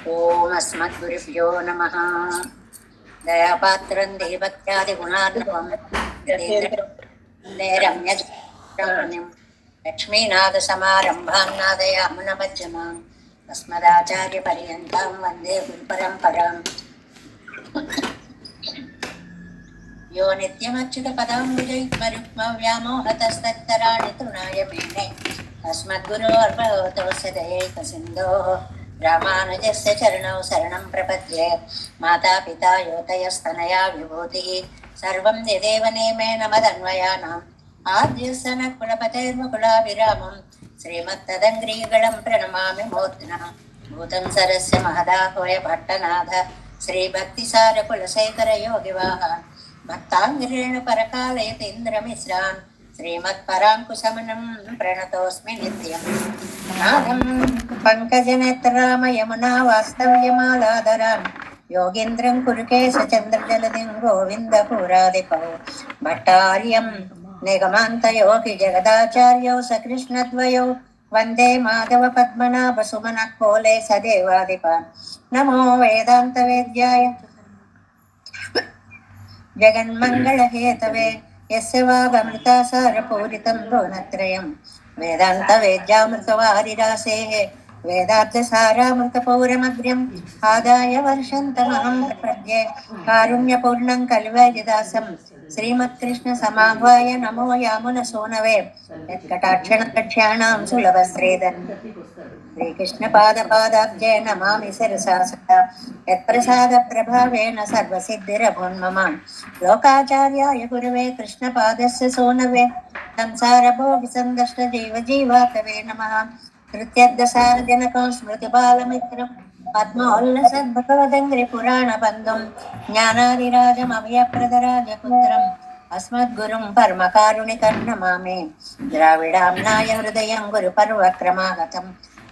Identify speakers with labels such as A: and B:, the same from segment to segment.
A: ఓం అస్మద్గురుభ్యో నమః. దయాపాత్రం దేవత్యాదిగుణార్ణవం రమ్యజాం లక్ష్మీనాథసమారంభాం నాదయామునమధ్యమాం అస్మదాచార్యపర్యంతాం వందే గురుపరంపరాం. యో నిత్యమచ్యుతపదాంబుజైర్మరుక్మవ్యామోహతస్తత్తరాణి తృణాయ మేనే అస్మద్గురోర్భగవతోస్య దయైకసిన్ధోః రామానుజస్య చరణౌ శరణం ప్రపద్యే. మాతాపితా యోతయస్తనయా విభూతిః సర్వం యదేవ నేమేన మదన్వయానాం ఆద్యస్య నః కులపతైర్ముకులాభిరామం శ్రీమత్తదంగ్రీగళం ప్రణమామి మూర్ధ్నా. భూతం సరస్య మహదాహ్వయ పట్టనాథ శ్రీభక్తిసార కులశేఖర యోగివాహాన్ భక్తాంగ్రేణ పరకాలయతీంద్రమిశ్రాన్ శ్రీమత్పరాంకుశమనం ప్రణతోస్మి నిత్యం. నాదం పంకజనేత్రామయమునా వాస్తవ్యమాలాధరాన్ యోగీంద్రం కురుకేశచంద్రజలదిం గోవిందపురాదిపౌ భట్టార్యం నిగమాంతయోగి జగదాచార్యౌ సకృష్ణద్వయౌ వందే మాధవ పద్మనాభ సుమన కోలే సదేవాదిపాన్. నమో వేదాంత వేద్యాయ జగన్మంగళహేతవే యస్య వాగమృతాసారపూరితం భువనత్రయం వేదాంత వేద్యామృతవారిరాసేః వేదార్థసారామృతపౌరమగ్ర్యం ఆదాయ వర్షంతమహం ప్రపద్యే. కారుణ్యపూర్ణం కల్వైదాసం శ్రీమత్కృష్ణ సమాహ్వాయ నమో యామున సూనవే యత్కటాక్షణకక్ష్యాణాం సులభశ్రీధన్ శ్రీకృష్ణ పాదపాదాబ్జే నమామి శిరసా సదా యత్ప్రసాద ప్రభావేన సర్వసిద్ధిరభూన్మమ. లోకాచార్యాయ గురవే కృష్ణ పాదస్య సూనవే సంసార భోగి సందష్ట జీవ జీవాతవే నమః. ధృత్యర్థసారజనకం స్మృతి బాలమిత్రం పద్మోల్లసద్భగవదంగ్రి పురాణ బంధుం జ్ఞానాదిరాజమభయప్రదరాజపుత్రం అస్మద్గురుం పరమకారుణికం నమామి. ద్రావిడాంనాయ హృదయం గురు పర్వక్రమాగతం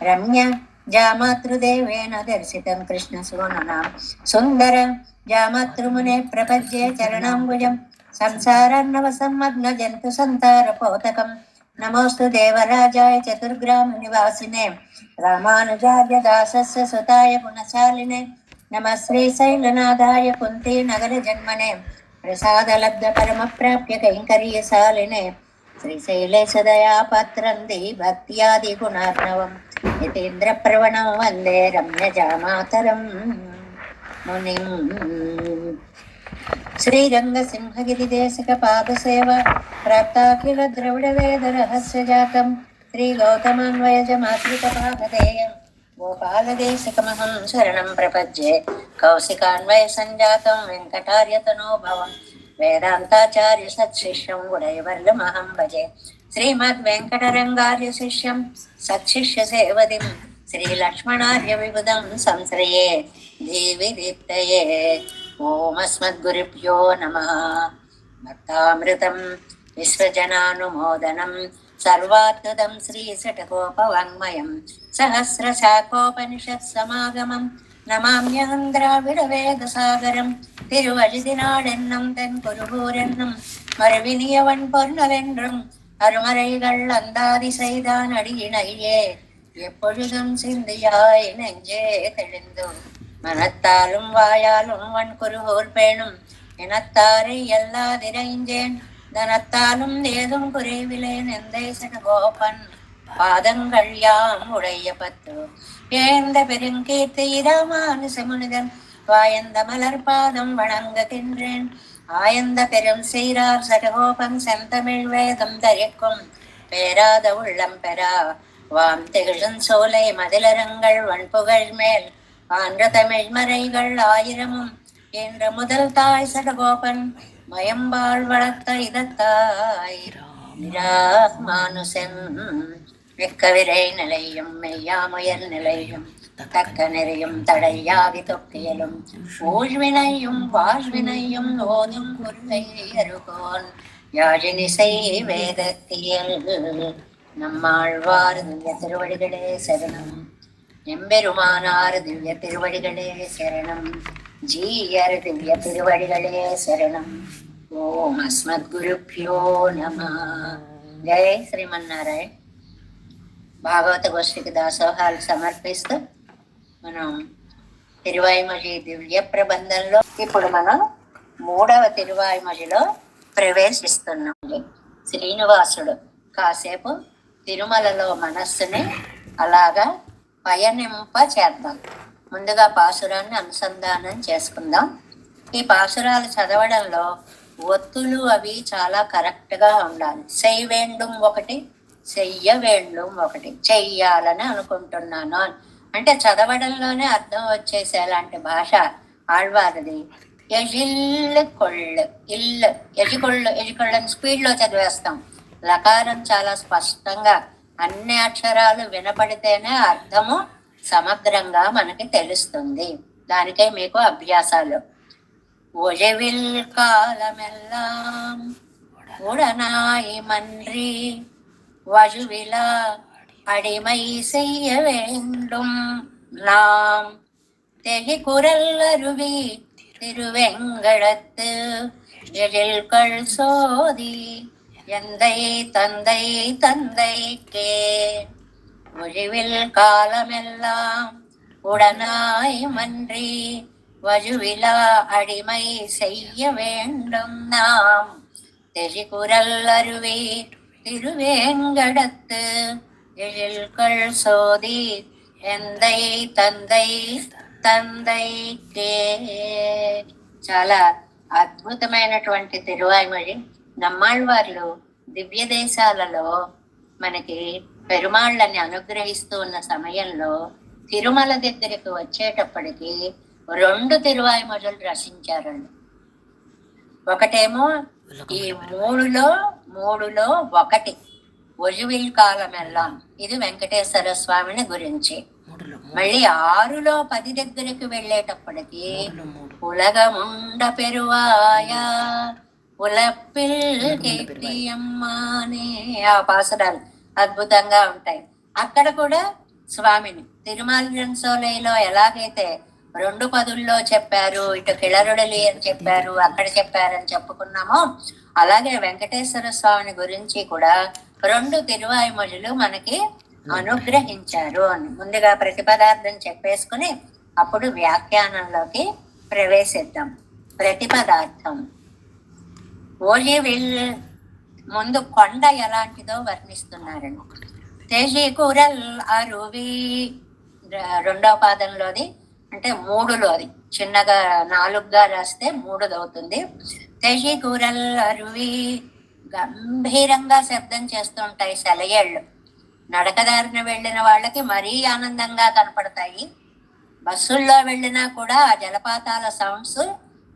A: రమ్య జామాతృదేవేన దర్శితం కృష్ణ సోననాం సుందర జామాతృమునే ప్రపద్యే చరణాంబుజం సంసారార్ణవ సమ్మగ్న జంతు సంతార పోతకం. నమోస్తు దేవరాజాయ చతుర్గ్రామ నివాసినే రామానుజార్య దాసస్య సుతాయ గుణశాలినే. నమః శ్రీశైలనాథాయ కుంతీ నగర జన్మనే ప్రసాదలబ్ధ పరమ ప్రాప్య కైంకర్యశాలినే. శ్రీశైలేశ దయాపాత్రం భక్త్యాది గుణార్ణవం యతీంద్ర ప్రవణం వందే రమ్యజామాతరం మునిం. శ్రీరంగసింహగిరిదేశిక పాదసేవ ప్రాప్తాఖిల ద్రవిడ వేద రహస్య జాతం శ్రీగౌతమాన్వయజమాశ్రిత పాదధేయం గోపాలదేశికమహం శరణం ప్రపద్యే. కౌశికాన్వయ సంజాతం వెంకటార్యతనోభవం వేదాంతాచార్య సత్శిష్యం గుడైవర్లమహం భజే. శ్రీమద్వెంకటరంగార్య శిష్యం సత్శిష్య సేవదిం శ్రీలక్ష్మణార్య విబుధం సంశ్రయే దేవి దీప్తయే. ఓం అస్మద్గురుభ్యో నమః. భక్తామృతం విశ్వజనానుమోదనం సర్వాద్భుతం శ్రీశటకోపవాङ्మయం సహస్రశాఖోపనిషత్ సమాగమం నమామ్యహం ద్రావిడ వేద సాగరం. திருவழுதினாடென்னும் தென் குருகூரென்னும் மறுவினியவன் பொருளவென்றும் அருமறைகள் அந்தாதி செய்தான் அடியினையே எப்பொழுதும் சிந்தியாய் நெஞ்சே தெளிந்து மனத்தாலும் வாயாலும் வன் குருகூர் பேணும் இனத்தாரை எல்லாதிரைஞ்சேன் தனத்தாலும் ஏதும் குறைவிலேன் எந்தை சடகோபன் பாதங்கள் யாம் உடைய பத்து ஏந்த பெருங்கீர்த்தி ராமானுசமுனிதன் வாயந்த மலர் பாதம் வணங்குகின்றேன். ஆயந்த பெரும் சீரார் சடகோபன் செந்தமிழ் வேதம் தரிக்கும் பேராத உள்ளம் பெறா வாம் திகழும் சோலை மதிலரங்கள் வன்புகழ் மேல் ஆன்ற தமிழ் மறைகள் ஆயிரமும் என்ற முதல் தாய் சடகோபன் மயம்பாள் வளர்த்த இதத்தாய் மானுசன் மிக்கவிரை நிலையும் மெய்யாமுயல் நிலையும் தக்க நெறியும் தடையாவி தொக்கியலும் ஊழ்வினையும் வாழ்வினையும் ஓதும் குருவை அருகோன் யாழினிசை வேதத்தியல். நம்மாழ்வார் திவ்ய திருவடிகளே சரணம். எம்பெருமானார் திவ்ய திருவடிகளே சரணம். ஜீயர் திவ்ய திருவடிகளே சரணம். ஓம் அஸ்மத்குருப்யோ நமः. జై శ్రీమన్నారాయణ. భాగవత గోష్ఠికి దాసోహాలు సమర్పిస్తూ మనం తిరువాయిమొഴి దివ్య ప్రబంధంలో ఇప్పుడు మనం 3వ తిరువాయిమొழிలో ప్రవేశిస్తున్నాం. శ్రీనివాసుడు కాసేపు తిరుమలలో మనస్సుని అలాగా పయనింప చేద్దాం. ముందుగా పాసురాన్ని అనుసంధానం చేసుకుందాం. ఈ పాసురాలు చదవడంలో ఒత్తులు అవి చాలా కరెక్ట్గా ఉండాలి. చెయ్యవేండం ఒకటి, చెయ్యవేండం ఒకటి, చెయ్యాలని అనుకుంటున్నాను అంటే చదవడంలోనే అర్థం వచ్చేసేలాంటి భాష ఆళ్వారిది. ఎజిల్లు కొళ్ళు, ఇల్లు, ఎజికొళ్ళని స్పీడ్లో చదివేస్తాం. లకారం చాలా స్పష్టంగా అన్ని అక్షరాలు వినపడితేనే అర్థము సమగ్రంగా మనకి తెలుస్తుంది. దానికే మీకు అభ్యాసాలు. ஒழிவில் காலமெல்லாம் உடனாய் மன்றி வழுவிலா அடிமை செய்ய வேண்டும் நாம் தெகிகுரல் அருவி திருவெங்கடத்து எழில்கள் சோதி எந்தை தந்தை தந்தைக்கே ஒழிவில் காலமெல்லாம் உடனாய் மன்றி வழுவிலா அடிமை செய்ய வேண்டும் நாம் தெளிகுரல் அருவி திருவேங்கடத்து எழில்கள் சோதி எந்தை తందై తందైకే. చాలా అద్భుతమైనటువంటి తిరువాయిమొഴి. నమ్మాళ్వార్లు దివ్య దేశాలలో మనకి పెరుమాళ్ళని అనుగ్రహిస్తూ ఉన్న సమయంలో తిరుమల దగ్గరికి వచ్చేటప్పటికి 2 తిరువాయిమొഴുలు రచించారండి. ఒకటేమో ఈ మూడులో ఒకటి ఒழிవిల్ కాలమెల్లాం, ఇది వెంకటేశ్వర స్వామిని గురించి. మళ్ళీ 6లో 10 దగ్గరికి వెళ్ళేటప్పటికి ఉలగముండ పెరువాయ ఉలప్పిల్ కీర్తియమ్మ అనే ఆ పాసురాలు అద్భుతంగా ఉంటాయి. అక్కడ కూడా స్వామిని తిరుమల ఎలాగైతే 2 పదుల్లో చెప్పారు, ఇటు కిళరుడలి అని చెప్పారు, అక్కడ చెప్పారని చెప్పుకున్నామో అలాగే వెంకటేశ్వర స్వామిని గురించి కూడా 2 తిరువాయిమొഴുలు మనకి అనుగ్రహించారు అని ముందుగా ప్రతిపదార్థం చెప్పేసుకుని అప్పుడు వ్యాఖ్యానంలోకి ప్రవేశిద్దాం. ప్రతిపదార్థం. ఒழிవిల్ ముందు కొండ ఎలాంటిదో వర్ణిస్తున్నారండి. తెజికురల్ అరువి 2వ పాదంలోది, అంటే 3లోది, చిన్నగా 4గా రాస్తే 3 అవుతుంది. తెజికురల్ అరువి గంభీరంగా శబ్దం చేస్తుంటాయి సెలయేళ్ళు. నడకదారిన వెళ్ళిన వాళ్ళకి మరీ ఆనందంగా కనపడతాయి. బస్సుల్లో వెళ్ళినా కూడా ఆ జలపాతాల సౌండ్స్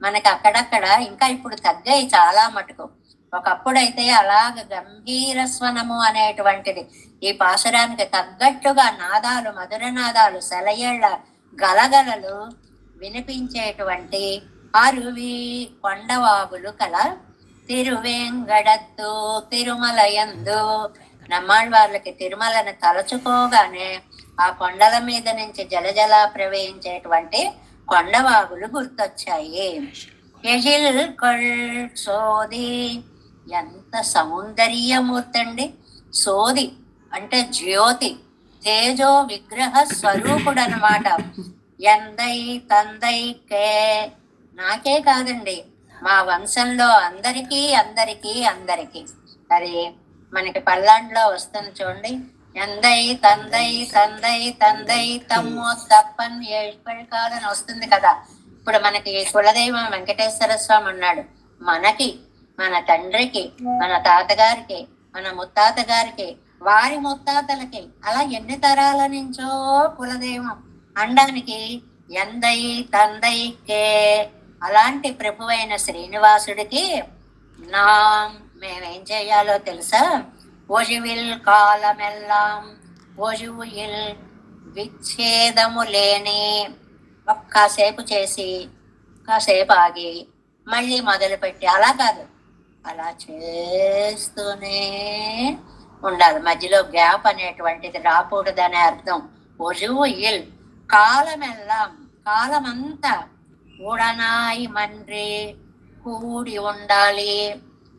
A: మనకి అక్కడక్కడ, ఇంకా ఇప్పుడు తగ్గాయి చాలా మటుకు. ఒకప్పుడైతే అలాగ గంభీర స్వనము అనేటువంటిది ఈ పాసురానికి తగ్గట్టుగా నాదాలు, మధుర నాదాలు, సెలయేళ్ల గలగలలు వినిపించేటువంటి అరువి కొండవాగులు కల తిరువేంగడత్తు తిరుమలయందు. నమ్మాళ్వార్లకి తిరుమలను తలచుకోగానే ఆ కొండల మీద నుంచి జలజల ప్రవహించేటువంటి కొండవాగులు గుర్తొచ్చాయి. ఎజిల్ కొల్ సోది, ఎంత సౌందర్యమూర్తి అండి. సోది అంటే జ్యోతి, తేజో విగ్రహ స్వరూపుడు అనమాట. ఎందై తందైకే, నాకే కాదండి మా వంశంలో అందరికీ అందరికీ అందరికీ. అది మనకి పల్లాండ్లో వస్తుంది చూడండి. ఎందై తందై తందై తందై తమ్ము తప్పన్ ఏడుపడికాలని వస్తుంది కదా. ఇప్పుడు మనకి కులదైవం వెంకటేశ్వర స్వామి ఉన్నాడు. మనకి, మన తండ్రికి, మన తాతగారికి, మన ముత్తాత గారికి, వారి ముత్తాతలకి, అలా ఎన్ని తరాల నుంచో కులదైవం అనడానికి ఎందై తందైకే. అలాంటి ప్రభువైన శ్రీనివాసుడికి నా మేమేం చేయాలో తెలుసా? ఒழிవిల్ కాలమెల్లాం, ఒழிవుయిల్ విచ్ఛేదము లేని, కాసేపు చేసి కాసేపు ఆగి మళ్ళీ మొదలుపెట్టి, అలా కాదు, అలా చేస్తూనే ఉండాలి. మధ్యలో గ్యాప్ అనేటువంటిది రాకూడదనే అర్థం. ఒழிవుయిల్ కాలమెల్లాం, కాలమంతా ఉడనాయి మన్రి కూడి ఉండాలి.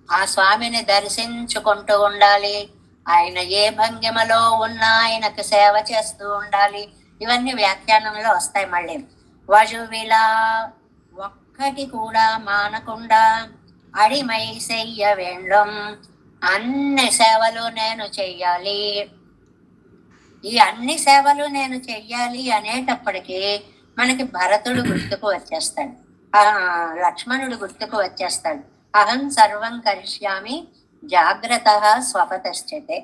A: ఆ స్వామిని దర్శించుకుంటూ ఉండాలి. ఆయన ఏ భంగిమలో ఉన్నా ఆయనకు సేవ చేస్తూ ఉండాలి. ఇవన్నీ వ్యాఖ్యానంలో వస్తాయి. మళ్ళీ వజువిలా ఒక్కటి కూడా మానకుండా అడిమై చెయ్య వేండం, అన్ని సేవలు నేను చెయ్యాలి. ఈ అన్ని సేవలు నేను చెయ్యాలి అనేటప్పటికీ మనకి భరతుడు గుర్తుకు వచ్చేస్తాడు, లక్ష్మణుడు గుర్తుకు వచ్చేస్తాడు. అహం సర్వం కరిష్యామి జాగ్రత్త స్వపతశ్చతే.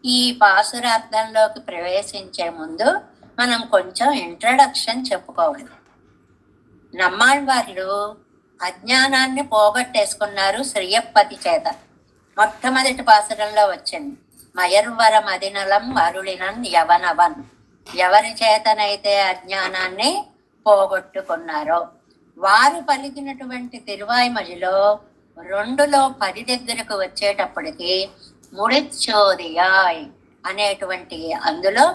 A: ఈ పాసురార్థంలోకి ప్రవేశించే ముందు మనం కొంచెం ఇంట్రడక్షన్ చెప్పుకోవాలి. నమ్మాళ్వార్లు అజ్ఞానాన్ని పోగొట్టేసుకున్నారు శ్రీయప్పతి చేత. మొట్టమొదటి పాసురంలో వచ్చింది, మయర్వర మదినలం అరుళినన్ యవనవన్. ఎవరి చేతనైతే అజ్ఞానాన్ని పోగొట్టుకున్నారో వారు పలికినటువంటి తిరువాయిమజిలో 2లో 10 దగ్గరకు వచ్చేటప్పటికి ముడిచ్చోదియాయ్ అనేటువంటి అందులో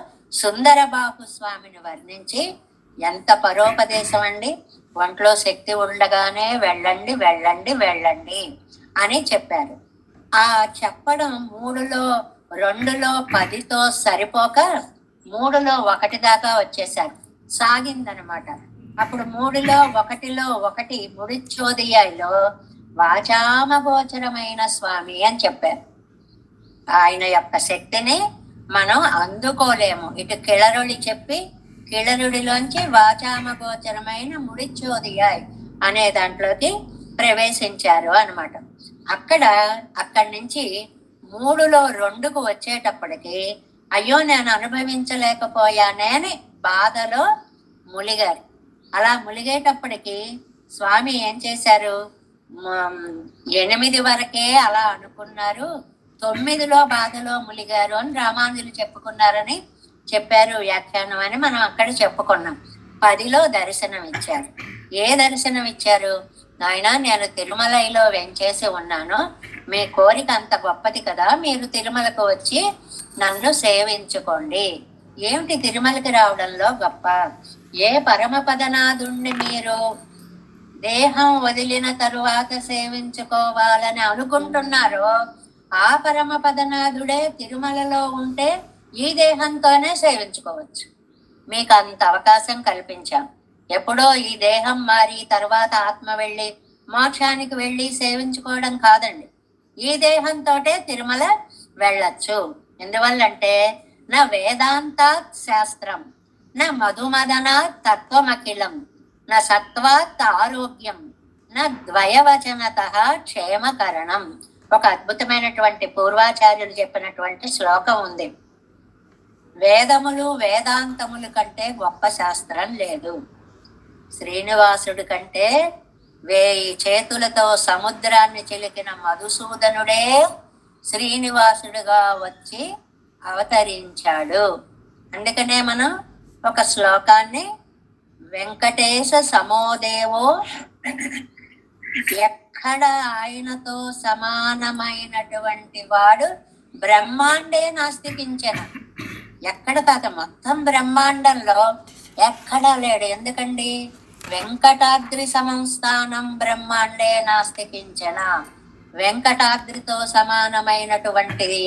A: సుందరబాబు స్వామిని వర్ణించి, ఎంత పరోపదేశం అండి, ఒంట్లో శక్తి ఉండగానే వెళ్ళండి వెళ్ళండి వెళ్ళండి అని చెప్పారు. ఆ చెప్పడం 3లో 2లో 10తో సరిపోక 3లో 1 దాకా వచ్చేసారు, సాగిందనమాట. అప్పుడు 3లో 1లో 1 ముడిచ్చోదియాయిలో వాచామగోచరమైన స్వామి అని చెప్పారు. ఆయన యొక్క శక్తిని మనం అందుకోలేము. ఇటు కిళరుడి చెప్పి కిళరుడిలోంచి వాచామగోచరమైన ముడిచ్చోదియాయ్ అనే దాంట్లోకి ప్రవేశించారు అనమాట. అక్కడి నుంచి 3లో 2కు వచ్చేటప్పటికి అయ్యో నేను అనుభవించలేకపోయానే అని బాధలో ములిగారు. అలా ములిగేటప్పటికి స్వామి ఏం చేశారు, 8 వరకే అలా అనుకున్నారు, 9లో బాధలో ములిగారు అని రామానుజులు చెప్పుకున్నారని చెప్పారు వ్యాఖ్యానం అని మనం అక్కడ చెప్పుకున్నాం. 10లో దర్శనం ఇచ్చారు. ఏ దర్శనం ఇచ్చారు, నాయన నేను తిరుమలలో వెంచేసి ఉన్నాను, మీ కోరిక అంత గొప్పది కదా, మీరు తిరుమలకు వచ్చి నన్ను సేవించుకోండి. ఏమిటి తిరుమలకి రావడంలో గొప్ప, ఏ పరమపదనాథుణ్ణి మీరు దేహం వదిలిన తరువాత సేవించుకోవాలని అనుకుంటున్నారో ఆ పరమపదనాథుడే తిరుమలలో ఉంటే ఈ దేహంతోనే సేవించుకోవచ్చు. మీకు అంత అవకాశం కల్పించాం. ఎప్పుడో ఈ దేహం మారి తర్వాత ఆత్మ వెళ్ళి మోక్షానికి వెళ్ళి సేవించుకోవడం కాదండి, ఈ దేహంతో తిరుమల వెళ్ళచ్చు. ఎందువల్లంటే నా వేదాంతాత్ శాస్త్రం, నా మధుమదనాత్ తత్వమఖిలం, నా సత్వాత్ ఆరోగ్యం, నా ద్వయవచనత క్షేమకరణం. ఒక అద్భుతమైనటువంటి పూర్వాచార్యులు చెప్పినటువంటి శ్లోకం ఉంది, వేదములు వేదాంతములు కంటే గొప్ప శాస్త్రం లేదు. శ్రీనివాసుడి కంటే 1000 చేతులతో సముద్రాన్ని చిలికిన మధుసూదనుడే శ్రీనివాసుడిగా వచ్చి అవతరించాడు. అందుకనే మనం ఒక శ్లోకాన్ని వెంకటేశ సమోదేవో, ఎక్కడ ఆయనతో సమానమైనటువంటి వాడు బ్రహ్మాండే నాస్తికించను. ఎక్కడ కాక మొత్తం బ్రహ్మాండంలో ఎక్కడా లేడు. ఎందుకండి, వెంకటాద్రి సంస్థానం బ్రహ్మాండే నాస్తికించన. వెంకటాద్రితో సమానమైనటువంటిది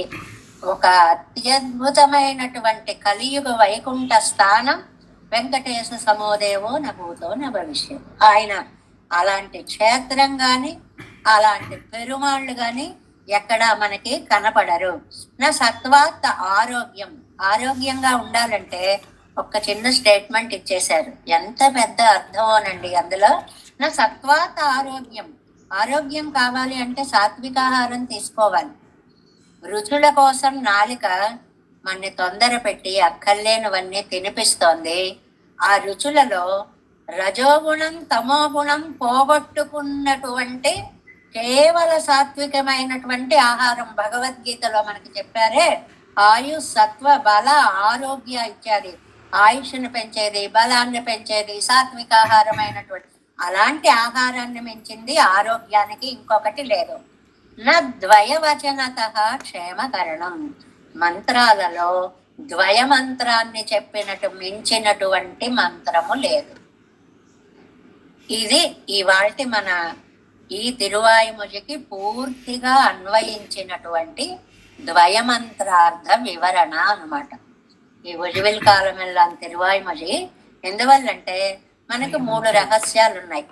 A: ఒక అత్యద్భుతమైనటువంటి కలియుగ వైకుంఠ స్థానం వెంకటేశ సమోదేవో నభూతో న భవిష్యత్. ఆయన అలాంటి క్షేత్రం గాని అలాంటి పెరుమాళ్ళు గాని ఎక్కడా మనకి కనపడరు. నా సత్వాత్ ఆరోగ్యం, ఆరోగ్యంగా ఉండాలంటే ఒక చిన్న స్టేట్మెంట్ ఇచ్చేశారు, ఎంత పెద్ద అర్థమోనండి అందులో. నా సత్వాత్ ఆరోగ్యం, ఆరోగ్యం కావాలి అంటే సాత్వికాహారం తీసుకోవాలి. రుచుల కోసం నాలిక మన్ని తొందర పెట్టి అక్కర్లేనివన్నీ తినిపిస్తోంది. ఆ రుచులలో రజోగుణం తమోగుణం పోగొట్టుకున్నటువంటి కేవల సాత్వికమైనటువంటి ఆహారం, భగవద్గీతలో మనకి చెప్పారే, ఆయు సత్వ బల ఆరోగ్య ఇత్యాది, ఆయుష్ను పెంచేది బలాన్ని పెంచేది సాత్వికాహారమైనటువంటి అలాంటి ఆహారాన్ని మించింది ఆరోగ్యానికి ఇంకొకటి లేదు. నా ద్వయవచనత క్షేమకరణం, మంత్రాలలో ద్వయమంత్రాన్ని చెప్పినట్టు మించినటువంటి మంత్రము లేదు. ఇది ఇవాల్టి మన ఈ తిరువాయిమొழிకి పూర్తిగా అన్వయించినటువంటి ద్వయమంత్రార్థ వివరణ అన్నమాట. ఈ ఉజివిల్ కాలమెల్లాన్ తిరువాయిమొഴి ఎందువల్లంటే మనకు 3 రహస్యాలు ఉన్నాయి.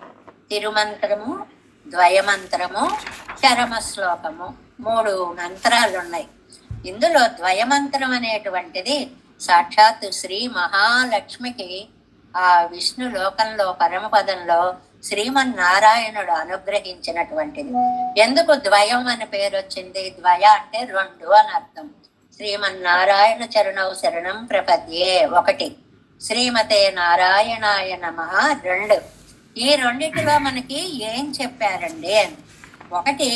A: తిరుమంత్రము, ద్వయమంత్రము, చరమ శ్లోకము, 3 మంత్రాలు ఉన్నాయి. ఇందులో ద్వయమంత్రం అనేటువంటిది సాక్షాత్తు శ్రీ మహాలక్ష్మికి ఆ విష్ణు లోకంలో పరమపదంలో శ్రీమన్నారాయణుడు అనుగ్రహించినటువంటిది. ఎందుకు ద్వయం అని పేరు వచ్చింది? ద్వయ అంటే 2 అని అర్థం. శ్రీమన్నారాయణ చరణౌ శరణం ప్రపద్యే 1, శ్రీమతే నారాయణాయ నమః 2. ఈ రెండిటిలో మనకి ఏం చెప్పారండి అని. 1,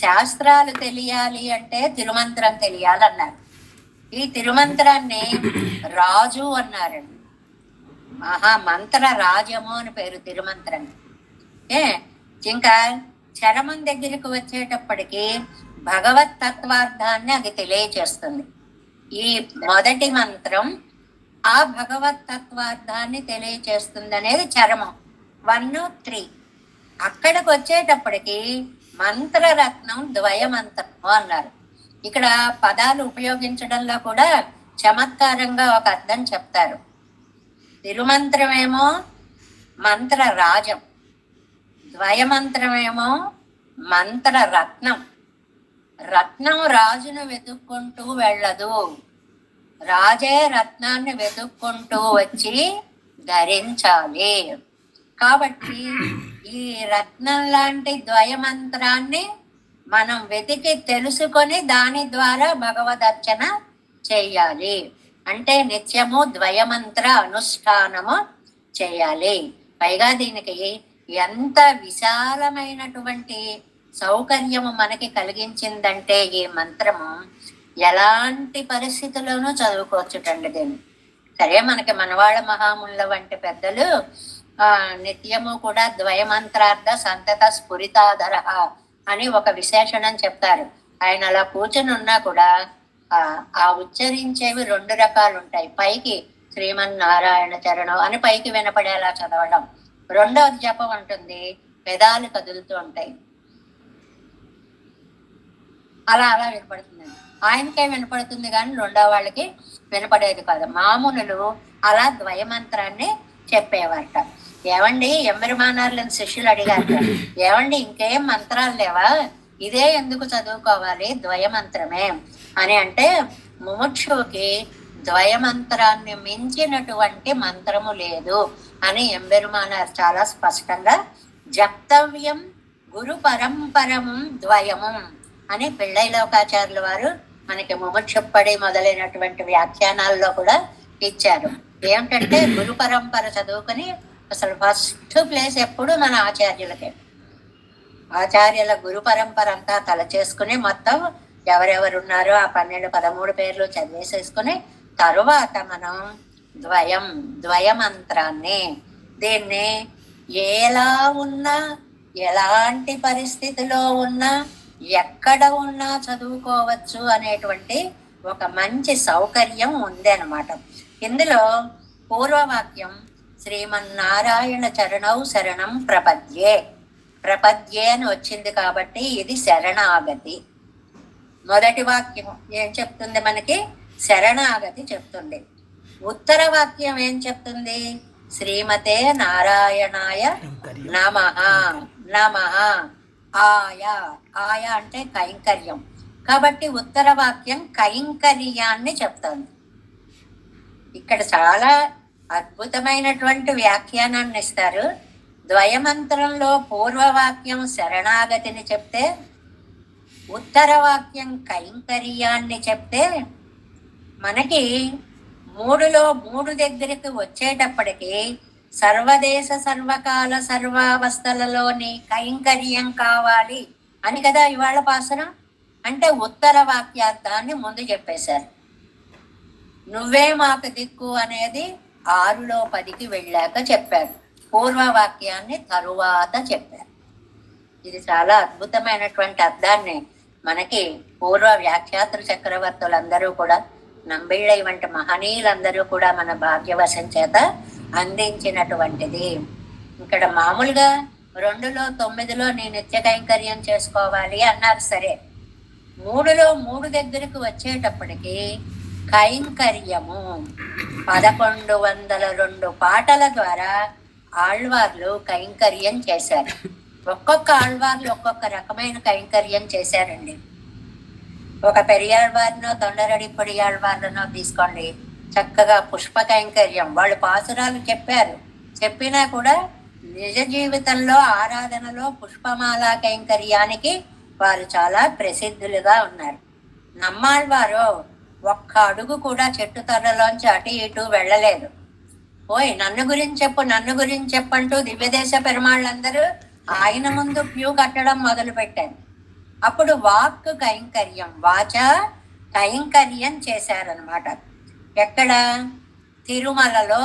A: శాస్త్రాలు తెలియాలి అంటే తిరుమంత్రం తెలియాలన్నారు. ఈ తిరుమంత్రాన్ని రాజు అన్నారండి. మంత్ర రాజము అని పేరు తిరుమంత్రం. ఇంకా చరమం దగ్గరికి వచ్చేటప్పటికి భగవత్ తత్వార్థాన్ని అది తెలియచేస్తుంది. ఈ మొదటి మంత్రం ఆ భగవత్ తత్వార్థాన్ని తెలియచేస్తుంది అనేది చరమం 1, 3. అక్కడికి వచ్చేటప్పటికి మంత్రరత్నం ద్వయమంత్రము అన్నారు. ఇక్కడ పదాలు ఉపయోగించడంలో కూడా చమత్కారంగా ఒక అర్థం చెప్తారు. తిరుమంత్రమేమో మంత్రరాజం, ద్వయమంత్రమేమో మంత్రరత్నం. రత్నం రాజును వెతుక్కుంటూ వెళ్ళదు, రాజే రత్నాన్ని వెతుక్కుంటూ వచ్చి ధరించాలి. కాబట్టి ఈ రత్నం లాంటి ద్వయమంత్రాన్ని మనం వెతికి తెలుసుకొని దాని ద్వారా భగవదర్చన చెయ్యాలి. అంటే నిత్యము ద్వయమంత్ర అనుష్ఠానము చేయాలి. పైగా దీనికి ఎంత విశాలమైనటువంటి సౌకర్యము మనకి కలిగించిందంటే ఈ మంత్రము ఎలాంటి పరిస్థితుల్లోనూ చదువుకోవచ్చుటండి దీన్ని. సరే, మనకి మనవాళ్ళ మహాముళ్ళ వంటి పెద్దలు నిత్యము కూడా ద్వయమంత్రార్థ సంతత స్ఫురితాధర అని ఒక విశేషణం చెప్తారు. ఆయన అలా కూర్చుని ఉన్నా కూడా ఆ ఉచ్చరించేవి 2 రకాలు ఉంటాయి. పైకి శ్రీమన్నారాయణ చరణం అని పైకి వినపడేలా చదవడం, 2వది జపం ఉంటుంది, పెదాలు కదులుతూ ఉంటాయి. అలా వినపడుతుంది. ఆయనకే వినపడుతుంది కానీ 2వ వాళ్ళకి వినపడేది కాదు. మామూలు అలా ద్వయమంత్రాన్ని చెప్పేవారట. ఏమండి ఎంబెరుమానార్లని శిష్యులు అడిగారు, ఏమండి ఇంకేం మంత్రాలు లేవా, ఇదే ఎందుకు చదువుకోవాలి, ద్వయమంత్రమే అని. అంటే ముముక్షువుకి ద్వయమంత్రాన్ని మించినటువంటి మంత్రము లేదు అని ఎంబెరుమానార్ చాలా స్పష్టంగా జప్తవ్యం గురు పరంపరము ద్వయము అని పిళ్ళైలోకాచార్యుల వారు మనకి ముముక్షుప్పడి మొదలైనటువంటి వ్యాఖ్యానాల్లో కూడా ఇచ్చారు. ఏమిటంటే గురు పరంపర చదువుకొని అసలు ఫస్ట్ ప్లేస్ ఎప్పుడు మన ఆచార్యులకే. ఆచార్యుల గురు పరంపర అంతా తల చేసుకుని మొత్తం ఎవరెవరు ఉన్నారో ఆ 12, 13 పేర్లు చదివేసేసుకుని తరువాత మనం ద్వయమంత్రాన్ని దీన్ని ఎలా ఉన్నా, ఎలాంటి పరిస్థితిలో ఉన్నా, ఎక్కడ ఉన్నా చదువుకోవచ్చు అనేటువంటి ఒక మంచి సౌకర్యం ఉంది అన్నమాట. ఇందులో పూర్వవాక్యం శ్రీమన్నారాయణ చరణౌ శరణం ప్రపద్యే అని వచ్చింది కాబట్టి ఇది శరణాగతి. మొదటి వాక్యం ఏం చెప్తుంది మనకి? శరణాగతి చెప్తుంది. ఉత్తర వాక్యం ఏం చెప్తుంది? శ్రీమతే నారాయణాయ నమః నమః. ఆయా అంటే కైంకర్యం కాబట్టి ఉత్తర వాక్యం కైంకర్యాన్ని చెప్తుంది. ఇక్కడ చాలా అద్భుతమైనటువంటి వ్యాఖ్యానాన్ని ఇస్తారు. ద్వయమంత్రంలో పూర్వవాక్యం శరణాగతిని చెప్తే, ఉత్తర వాక్యం కైంకర్యాన్ని చెప్తే, మనకి 3లో 3 దగ్గరికి వచ్చేటప్పటికి సర్వదేశ సర్వకాల సర్వావస్థలలోని కైంకర్యం కావాలి అని కదా ఇవాళ పాసరం. అంటే ఉత్తర వాక్యార్థాన్ని ముందు చెప్పేశారు. నువ్వే మాకు దిక్కు అనేది 6లో 10కి వెళ్ళాక చెప్పారు. పూర్వవాక్యాన్ని తరువాత చెప్పారు. ఇది చాలా అద్భుతమైనటువంటి అర్థాన్ని మనకి పూర్వ వ్యాఖ్యాతృ చక్రవర్తులందరూ కూడా, నంబిళ్ళై వంటి మహనీయులందరూ కూడా మన భాగ్యవశం చేత అందించినటువంటిది. ఇక్కడ మామూలుగా 2లో 9లో నీ నిత్య కైంకర్యం చేసుకోవాలి అన్నారు. సరే, 3లో 3 దగ్గరికి వచ్చేటప్పటికి కైంకర్యము 1102 పాటల ద్వారా ఆళ్వార్లు కైంకర్యం చేశారు. ఒక్కొక్క ఆళ్వార్లు ఒక్కొక్క రకమైన కైంకర్యం చేశారండి. ఒక పెరియాళ్వారినో తొండరడి పొడియాళ్వార్లనో తీసుకోండి, చక్కగా పుష్ప కైంకర్యం, వాళ్ళు పాసురాలు చెప్పారు, చెప్పినా కూడా నిజ జీవితంలో ఆరాధనలో పుష్పమాల కైంకర్యానికి వారు చాలా ప్రసిద్ధులుగా ఉన్నారు. నమ్మాళ్వారు ఒక్క అడుగు కూడా చెట్టు తరలోంచి అటు ఇటు వెళ్ళలేదు. ఓయ్ నన్ను గురించి చెప్పు, నన్ను గురించి చెప్పంటూ దివ్యదేశ పెరుమాళ్ళందరూ ఆయన ముందు క్యూ కట్టడం మొదలు పెట్టారు. అప్పుడు వాక్ కైంకర్యం, వాచ కైంకర్యం చేశారనమాట. ఎక్కడ? తిరుమలలో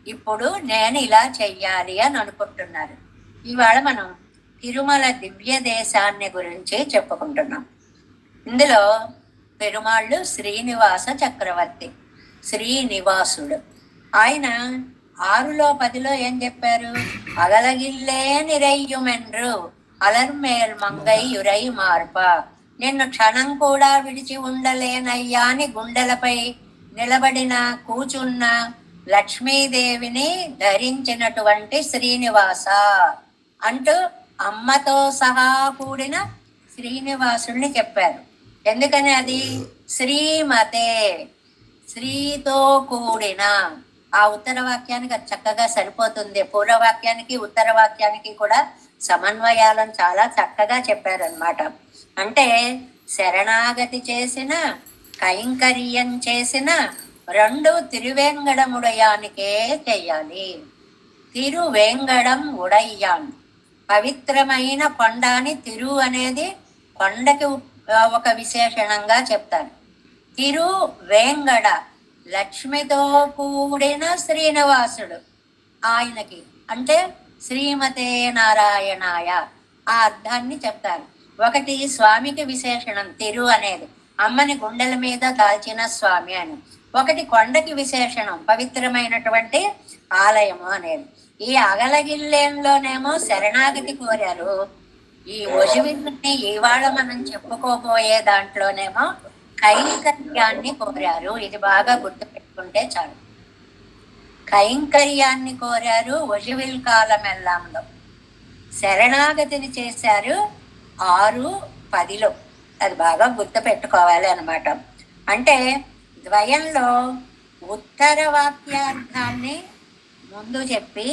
A: ఇప్పుడు నేను ఇలా చెయ్యాలి అని అనుకుంటున్నారు. ఇవాళ మనం తిరుమల దివ్య దేశాన్ని గురించి చెప్పుకుంటున్నాం. ఇందులో పెరుమాళ్ళు శ్రీనివాస చక్రవర్తి, శ్రీనివాసుడు. ఆయన 6లో 10లో ఏం చెప్పారు? అగలగిల్లే నిరయ్యుమెన్రు అలర్మేల్ మంగై యురై మార్ప, నిన్ను క్షణం కూడా విడిచి ఉండలేనయ్యా అని గుండెలపై నిలబడిన కూచున్న లక్ష్మీదేవిని ధరించినటువంటి శ్రీనివాస అంటూ అమ్మతో సహా కూడిన శ్రీనివాసుడిని చెప్పారు. ఎందుకని? అది శ్రీమతే, స్త్రీతో కూడిన. ఆ ఉత్తర వాక్యానికి అది చక్కగా సరిపోతుంది. పూర్వవాక్యానికి ఉత్తర వాక్యానికి కూడా సమన్వయాలను చాలా చక్కగా చెప్పారనమాట. అంటే శరణాగతి చేసిన, కైంకర్యం చేసిన రెండు తిరువేంగడముడయానికే చెయ్యాలి. తిరువేంగడం ఉడయ్యాన్, పవిత్రమైన కొండ అని తిరు అనేది కొండకి ఒక విశేషణంగా చెప్తారు. తిరు వేంగడ, లక్ష్మితో కూడిన శ్రీనివాసుడు ఆయనకి, అంటే శ్రీమతే నారాయణాయ ఆ అర్థాన్ని చెప్తారు. ఒకటి స్వామికి విశేషణం తిరు అనేది, అమ్మని గుండెల మీద దాల్చిన స్వామి అని. ఒకటి కొండకి విశేషణం, పవిత్రమైనటువంటి ఆలయము అనేది. ఈ అగలగిల్లేంలోనేమో శరణాగతి కోరారు. ఈ ఒజివిల్ని ఇవాళ మనం చెప్పుకోబోయే దాంట్లోనేమో కైంకర్యాన్ని కోరారు. ఇది బాగా గుర్తు పెట్టుకుంటే చాలు. కైంకర్యాన్ని కోరారు ఒజివిల్ కాలమెల్లాంలో. శరణాగతిని చేశారు 6-10లో. అది బాగా గుర్తు పెట్టుకోవాలి అనమాట. అంటే ద్వయంలో ఉత్తర వాక్యార్థాన్ని ముందు చెప్పి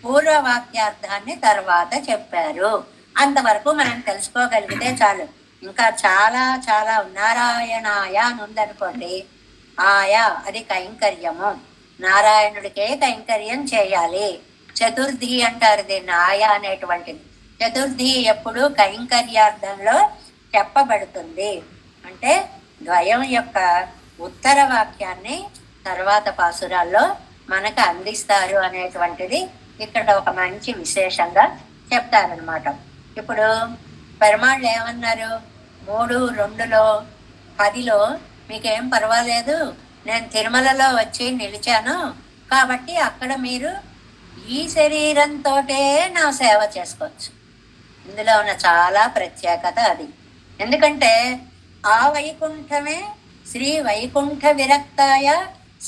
A: పూర్వ వాక్యార్థాన్ని తర్వాత చెప్పారు. అంతవరకు మనం తెలుసుకోగలిగితే చాలు. ఇంకా చాలా చాలా నారాయణాయ అని ఉందనుకోండి, ఆయా అది కైంకర్యము, నారాయణుడికే కైంకర్యం చేయాలి. చతుర్థి అంటారు దీన్ని, ఆయా అనేటువంటిది. చతుర్థి ఎప్పుడు కైంకర్యార్థంలో చెప్పబడుతుంది. అంటే ద్వయం యొక్క ఉత్తర వాక్యాన్ని తర్వాత పాసురాల్లో మనకు అందిస్తారు అనేటువంటిది ఇక్కడ ఒక మంచి విశేషంగా చెప్తారనమాట. ఇప్పుడు పెరుమాళ్ళు ఏమన్నారు? 3-2లో 10లో మీకేం పర్వాలేదు, నేను తిరుమలలో వచ్చి నిలిచాను కాబట్టి అక్కడ మీరు ఈ శరీరంతో నా సేవ చేసుకోవచ్చు. ఇందులో ఉన్న చాలా ప్రత్యేకత అది. ఎందుకంటే ఆ వైకుంఠమే శ్రీ వైకుంఠ విరక్తాయ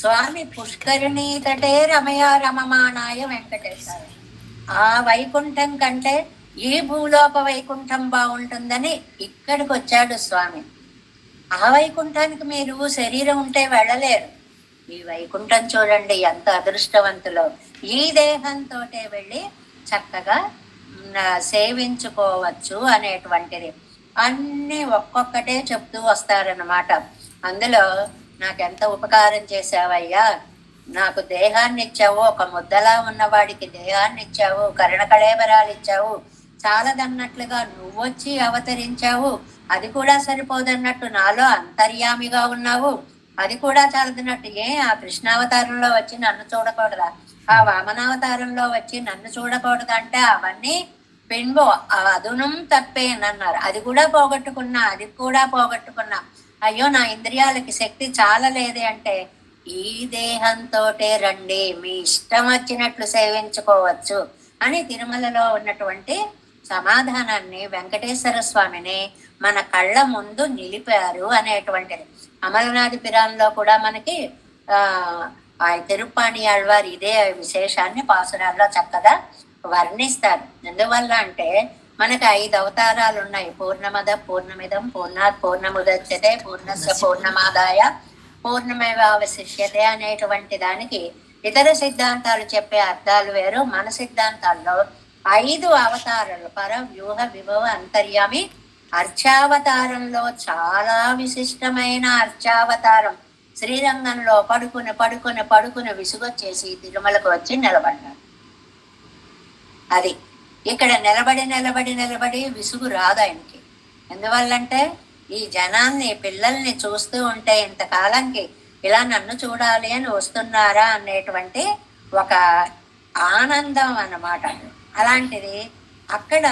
A: స్వామి పుష్కరిణీ తటే రమయ రమమాణాయ వెంకటేశ్వర. ఆ వైకుంఠం కంటే ఈ భూలోక వైకుంఠం బాగుంటుందని ఇక్కడికి వచ్చాడు స్వామి. ఆ వైకుంఠానికి మీరు శరీరం ఉంటే వెళ్ళలేరు. ఈ వైకుంఠం చూడండి ఎంత అదృష్టవంతులో. ఈ దేహంతో వెళ్ళి చక్కగా సేవించుకోవచ్చు అనేటువంటిది అన్ని ఒక్కొక్కటే చెప్తూ వస్తారన్నమాట. అందులో నాకెంత ఉపకారం చేశావయ్యా, నాకు దేహాన్ని ఇచ్చావు, ఒక ముద్దలా ఉన్నవాడికి దేహాన్ని ఇచ్చావు, కరణకళేబరాలు ఇచ్చావు, చాలదన్నట్లుగా నువ్వొచ్చి అవతరించావు, అది కూడా సరిపోదన్నట్టు నాలో అంతర్యామిగా ఉన్నావు, అది కూడా చాలదన్నట్టు ఆ కృష్ణావతారంలో వచ్చి నన్ను చూడకూడదా, ఆ వామనావతారంలో వచ్చి నన్ను చూడకూడదు అంటే అవన్నీ పింబో అదునం తప్పేనన్నారు. అది కూడా పోగొట్టుకున్నా, అది కూడా పోగొట్టుకున్నా. అయ్యో నా ఇంద్రియాలకి శక్తి చాలలేదే అంటే ఈ దేహంతో రండి, మీ ఇష్టం వచ్చినట్లు సేవించుకోవచ్చు అని తిరుమలలో ఉన్నటువంటి సమాధానాన్ని వెంకటేశ్వర స్వామిని మన కళ్ళ ముందు నిలిపారు అనేటువంటిది. అమలనాథి పిరాన్లో కూడా మనకి ఆ ఆ తిరుప్పాణి ఆళ్వారు ఇదే విశేషాన్ని పాసురాల్లో చక్కగా వర్ణిస్తారు. ఎందువల్ల అంటే మనకి 5 అవతారాలు ఉన్నాయి. పూర్ణమద పూర్ణమిదం పూర్ణాత్ పూర్ణముదచ్యతే పూర్ణస్య పూర్ణమాదాయ పూర్ణమేవావశిష్యతే అనేటువంటి దానికి ఇతర సిద్ధాంతాలు చెప్పే అర్థాలు వేరు. మన సిద్ధాంతాల్లో 5 అవతారాలు పర వ్యూహ విభవ అంతర్యామి అర్చావతారంలో చాలా విశిష్టమైన అర్చావతారం శ్రీరంగంలో పడుకుని పడుకుని పడుకుని విసుగొచ్చేసి తిరుమలకు వచ్చి నిలబడ్డాడు. అది ఇక్కడ నిలబడి నిలబడి నిలబడి విసుగు రాదు ఆయనకి. ఎందువల్లంటే ఈ జనాన్ని పిల్లల్ని చూస్తూ ఉంటే ఇంతకాలంకి ఇలా నన్ను చూడాలి అని వస్తున్నారా అనేటువంటి ఒక ఆనందం అన్నమాట. అలాంటిది అక్కడ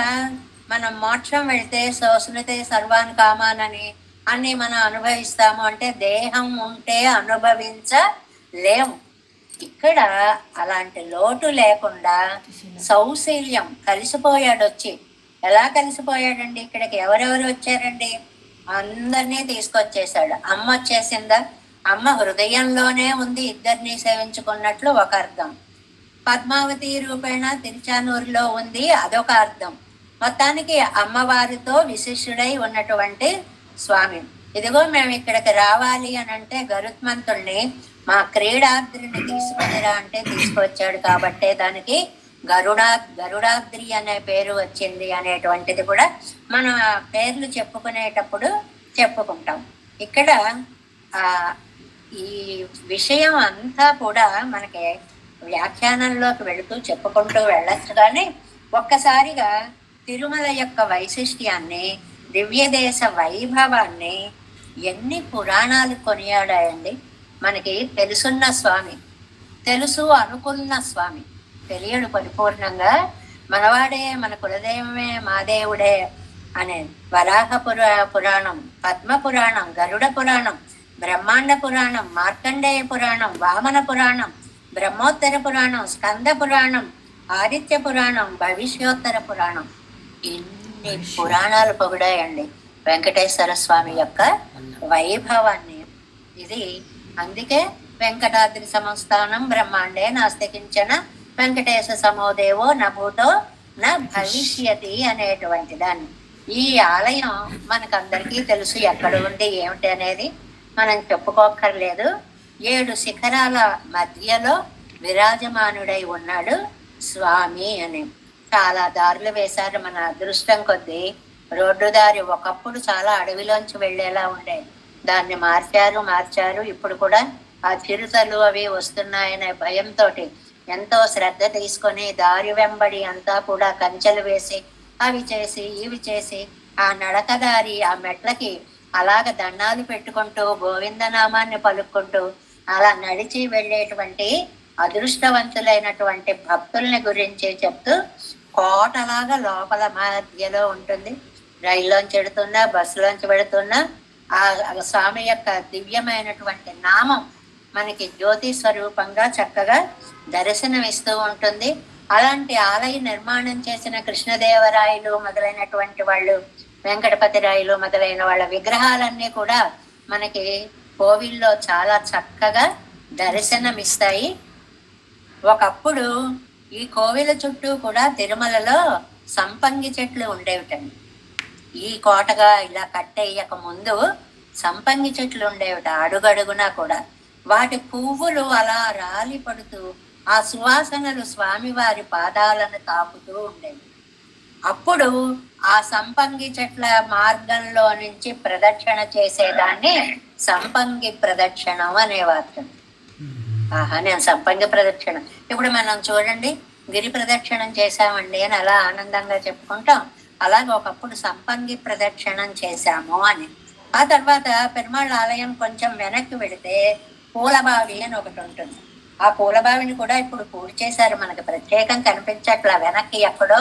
A: మనం మోక్షం వెళ్తే శోషణతే సర్వాన్ కామానని అన్ని మనం అనుభవిస్తాము అంటే దేహం ఉంటే అనుభవించలేము. ఇక్కడ అలాంటి లోటు లేకుండా సౌశీల్యం కలిసిపోయాడు. వచ్చి ఎలా కలిసిపోయాడండి? ఇక్కడికి ఎవరెవరు వచ్చారండి? అందరినీ తీసుకొచ్చేసాడు. అమ్మ వచ్చేసిందా? అమ్మ హృదయంలోనే ఉంది, ఇద్దరిని సేవించుకున్నట్లు ఒక అర్థం. పద్మావతి రూపేణ తిరుచానూరులో ఉంది, అదొక అర్థం. మొత్తానికి అమ్మవారితో విశిష్యుడై ఉన్నటువంటి స్వామి. ఇదిగో మేము ఇక్కడికి రావాలి అని అంటే గరుత్మంతుణ్ణి మా క్రీడాద్రిని తీసుకునిరా అంటే తీసుకొచ్చాడు. కాబట్టే దానికి గరుడాద్రి అనే పేరు వచ్చింది అనేటువంటిది కూడా మనం పేర్లు చెప్పుకునేటప్పుడు చెప్పుకుంటాం. ఇక్కడ ఈ విషయం అంతా కూడా మనకి వ్యాఖ్యానంలోకి వెళుతూ చెప్పుకుంటూ వెళ్ళచ్చు. కానీ ఒక్కసారిగా తిరుమల యొక్క వైశిష్ట్యాన్ని, దివ్యదేశ వైభవాన్ని ఎన్ని పురాణాలు కొనియాడాయండి. మనకి తెలుసున్న స్వామి, తెలుసు అనుకున్న స్వామి, తెలియడు పరిపూర్ణంగా. మనవాడే, మన కులదైవమే, మా దేవుడే అనే వరాహ పురాణం, పద్మ పురాణం, గరుడ పురాణం, బ్రహ్మాండ పురాణం, మార్కండేయ పురాణం, వామన పురాణం, బ్రహ్మోత్తర పురాణం, స్కంద పురాణం, ఆదిత్య పురాణం, భవిష్యోత్తర పురాణం, ఇన్ని పురాణాలు పొగిడాయండి వెంకటేశ్వర స్వామి యొక్క వైభవాన్ని. ఇది అందుకే వెంకటాద్రి సంస్థానం బ్రహ్మాండే నాస్తి కించన వెంకటేశ సమోదేవో నభూతో నా భవిష్యతి అనేటువంటి దాన్ని. ఈ ఆలయం మనకందరికీ తెలుసు ఎక్కడ ఉంది ఏమిటి అనేది మనం చెప్పుకోక్కర్లేదు. 7 శిఖరాల మధ్యలో విరాజమానుడై ఉన్నాడు స్వామి అని. చాలా దారులు వేశారు. మన అదృష్టం కొద్దీ రోడ్డు దారి ఒకప్పుడు చాలా అడవిలోంచి వెళ్ళేలా ఉండేది, దాన్ని మార్చారు. ఇప్పుడు కూడా ఆ చిరుతలు అవి వస్తున్నాయనే భయంతో ఎంతో శ్రద్ధ తీసుకొని దారి వెంబడి అంతా కూడా కంచెలు వేసి అవి చేసి ఇవి చేసి ఆ నడకదారి ఆ మెట్లకి అలాగ దండాలు పెట్టుకుంటూ గోవిందనామాన్ని పలుక్కుంటూ అలా నడిచి వెళ్ళేటువంటి అదృష్టవంతులైనటువంటి భక్తుల్ని గురించి చెప్తూ కోటలాగా లోపల మధ్యలో ఉంటుంది. రైల్లోంచి వెడుతున్నా, బస్సులోంచి వెడుతున్నా ఆ స్వామి యొక్క దివ్యమైనటువంటి నామం మనకి జ్యోతి స్వరూపంగా చక్కగా దర్శనమిస్తూ ఉంటుంది. అలాంటి ఆలయ నిర్మాణం చేసిన కృష్ణదేవరాయలు మొదలైనటువంటి వాళ్ళు, వెంకటపతి రాయలు మొదలైన వాళ్ళ విగ్రహాలన్నీ కూడా మనకి కోవిల్లో చాలా చక్కగా దర్శనమిస్తాయి. ఒకప్పుడు ఈ కోవిల చుట్టూ కూడా తిరుమలలో సంపంగి చెట్లు ఉండేవిటండి. ఈ కోటగా ఇలా కట్టేయక ముందు సంపంగి చెట్లు ఉండేవిట అడుగడుగునా కూడా. వాటి పువ్వులు అలా రాలి పడుతూ ఆ సువాసనలు స్వామివారి పాదాలను తాకుతూ ఉండేవి. అప్పుడు ఆ సంపంగి చెట్ల మార్గంలో నుంచి ప్రదక్షిణ చేసేదాన్ని సంపంగి ప్రదక్షిణం అనేవారు. నేను సంపంగి ప్రదక్షిణ, ఇప్పుడు మనం చూడండి గిరి ప్రదక్షిణం చేశామండి అని అలా ఆనందంగా చెప్పుకుంటాం. అలాగే ఒకప్పుడు సంపంగి ప్రదక్షిణం చేశాము అని. ఆ తర్వాత పెరుమాళ్ళ ఆలయం కొంచెం వెనక్కి వెళితే పూలబావి అని ఒకటి ఉంటుంది. ఆ పూలబావిని కూడా ఇప్పుడు పూర్తి చేశారు, మనకి ప్రత్యేకం కనిపించట్లా, వెనక్కి ఎక్కడో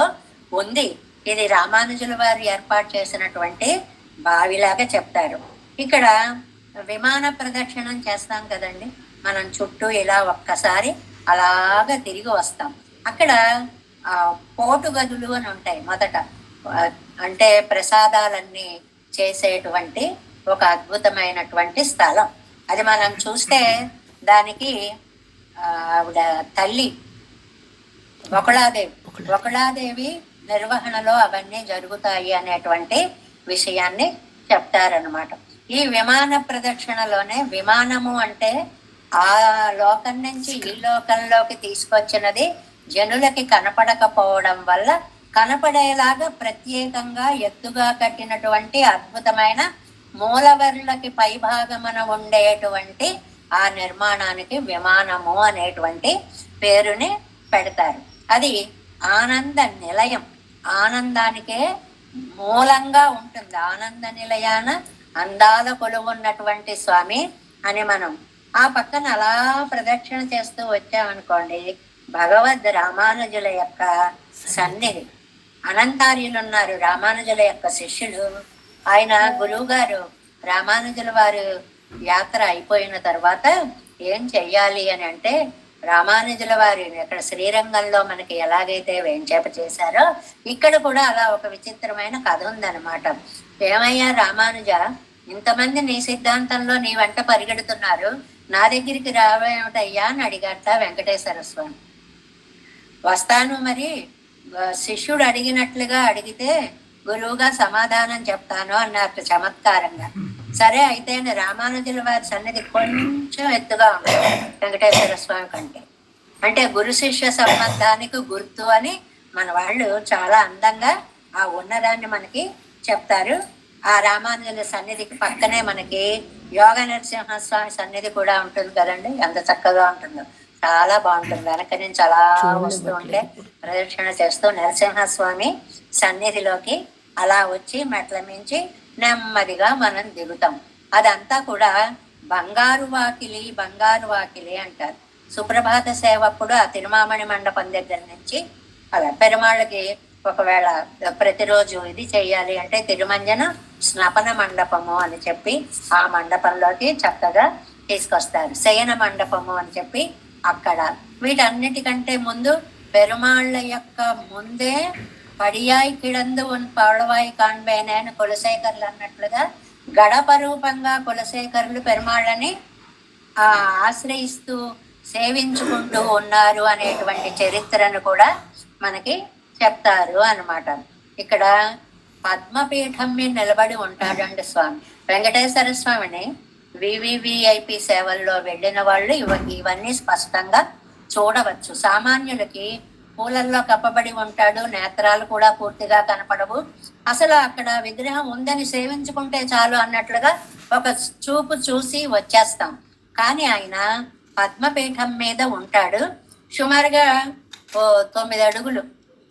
A: ఉంది. ఇది రామానుజుల వారు ఏర్పాటు చేసినటువంటి బావిలాగా చెప్తారు. ఇక్కడ విమాన ప్రదక్షిణం చేస్తాం కదండి, మనం చుట్టూ ఇలా ఒక్కసారి అలాగా తిరిగి వస్తాం. అక్కడ పోటు గదులు అని ఉంటాయి. మొదట అంటే ప్రసాదాలన్నీ చేసేటువంటి ఒక అద్భుతమైనటువంటి స్థలం. అది మనం చూస్తే దానికి ఆవిడ తల్లి ఒకళాదేవి నిర్వహణలో అవన్నీ జరుగుతాయి అనేటువంటి విషయాన్ని చెప్తారనమాట. ఈ విమాన ప్రదక్షిణలోనే విమానము అంటే ఆ లోకం నుంచి ఈ లోకంలోకి తీసుకొచ్చినది జనులకి కనపడకపోవడం వల్ల కనపడేలాగా ప్రత్యేకంగా ఎత్తుగా కట్టినటువంటి అద్భుతమైన మూలవర్లకి పైభాగమున ఉండేటువంటి ఆ నిర్మాణానికి విమానము అనేటువంటి పేరుని పెడతారు. అది ఆనంద నిలయం, ఆనందానికే మూలంగా ఉంటుంది. ఆనంద నిలయాన అందాల కొలువున్నటువంటి స్వామి అని మనం ఆ పక్కన అలా ప్రదక్షిణ చేస్తూ వచ్చామనుకోండి, భగవద్ రామానుజుల యొక్క సన్నిధి. అనంతార్యులు ఉన్నారు, రామానుజుల యొక్క శిష్యులు. ఆయన గురువు గారు రామానుజుల వారు యాత్ర అయిపోయిన తర్వాత ఏం చెయ్యాలి అని అంటే, రామానుజుల వారి ఇక్కడ శ్రీరంగంలో మనకి ఎలాగైతే వేంచేప చేశారో ఇక్కడ కూడా అలా ఒక విచిత్రమైన కథ ఉందన్నమాట. ఏమయ్యా రామానుజ, ఇంతమంది నీ సిద్ధాంతంలో నీ వెంట పరిగెడుతున్నారు, నా దగ్గరికి రావేమిటయ్యా అని అడిగట వెంకటేశ్వర స్వామి. వస్తాను, మరి శిష్యుడు అడిగినట్లుగా అడిగితే గురువుగా సమాధానం చెప్తాను అన్నారు చమత్కారంగా. సరే అయితే రామానుజుల వారి సన్నిధి కొంచెం ఎత్తుగా ఉంది వెంకటేశ్వర స్వామి కంటే. అంటే గురు శిష్య సంబంధానికి గుర్తు అని మన వాళ్ళు చాలా అందంగా ఆ ఉన్నదాన్ని మనకి చెప్తారు. ఆ రామానుజుల సన్నిధికి పక్కనే మనకి యోగ నరసింహస్వామి సన్నిధి కూడా ఉంటుంది కదండి, ఎంత చక్కగా ఉంటుందో, చాలా బాగుంటుంది. వెనక నుంచి అలా వస్తూ ఉంటే ప్రదక్షిణ చేస్తూ నరసింహస్వామి సన్నిధిలోకి అలా వచ్చి మెట్ల మించి నెమ్మదిగా మనం దిగుతాం. అదంతా కూడా బంగారు వాకిలి అంటారు. సుప్రభాత సేవప్పుడు ఆ తిరుమామణి మండపం దగ్గర నుంచి అలా పెరుమాళ్ళకి ఒకవేళ ప్రతిరోజు ఇది చెయ్యాలి అంటే తిరుమంజన స్నపన మండపము అని చెప్పి ఆ మండపంలోకి చక్కగా తీసుకొస్తారు. శయన మండపము అని చెప్పి అక్కడ. వీటన్నిటికంటే ముందు పెరుమాళ్ళ యొక్క ముందే పడియాయి కిడందు పడవాయి కాన్బేనే అని కులశేఖర్లు అన్నట్లుగా గడప రూపంగా కులశేఖరులు పెరుమాళ్ళని ఆశ్రయిస్తూ సేవించుకుంటూ ఉన్నారు అనేటువంటి చరిత్రను కూడా మనకి చెప్తారు అన్నమాట. ఇక్కడ పద్మపీఠం మీద నిలబడి ఉంటాడండి స్వామి. వెంకటేశ్వర స్వామిని వివివిఐపి సేవల్లో వెళ్ళిన వాళ్ళు ఇవన్నీ స్పష్టంగా చూడవచ్చు. సామాన్యులకి పూలల్లో కప్పబడి ఉంటాడు, నేత్రాలు కూడా పూర్తిగా కనపడవు. అసలు అక్కడ విగ్రహం ఉందని సేవించుకుంటే చాలు అన్నట్లుగా ఒక చూపు చూసి వచ్చేస్తాం. కానీ ఆయన పద్మపీఠం మీద ఉంటాడు. సుమారుగా 9 అడుగులు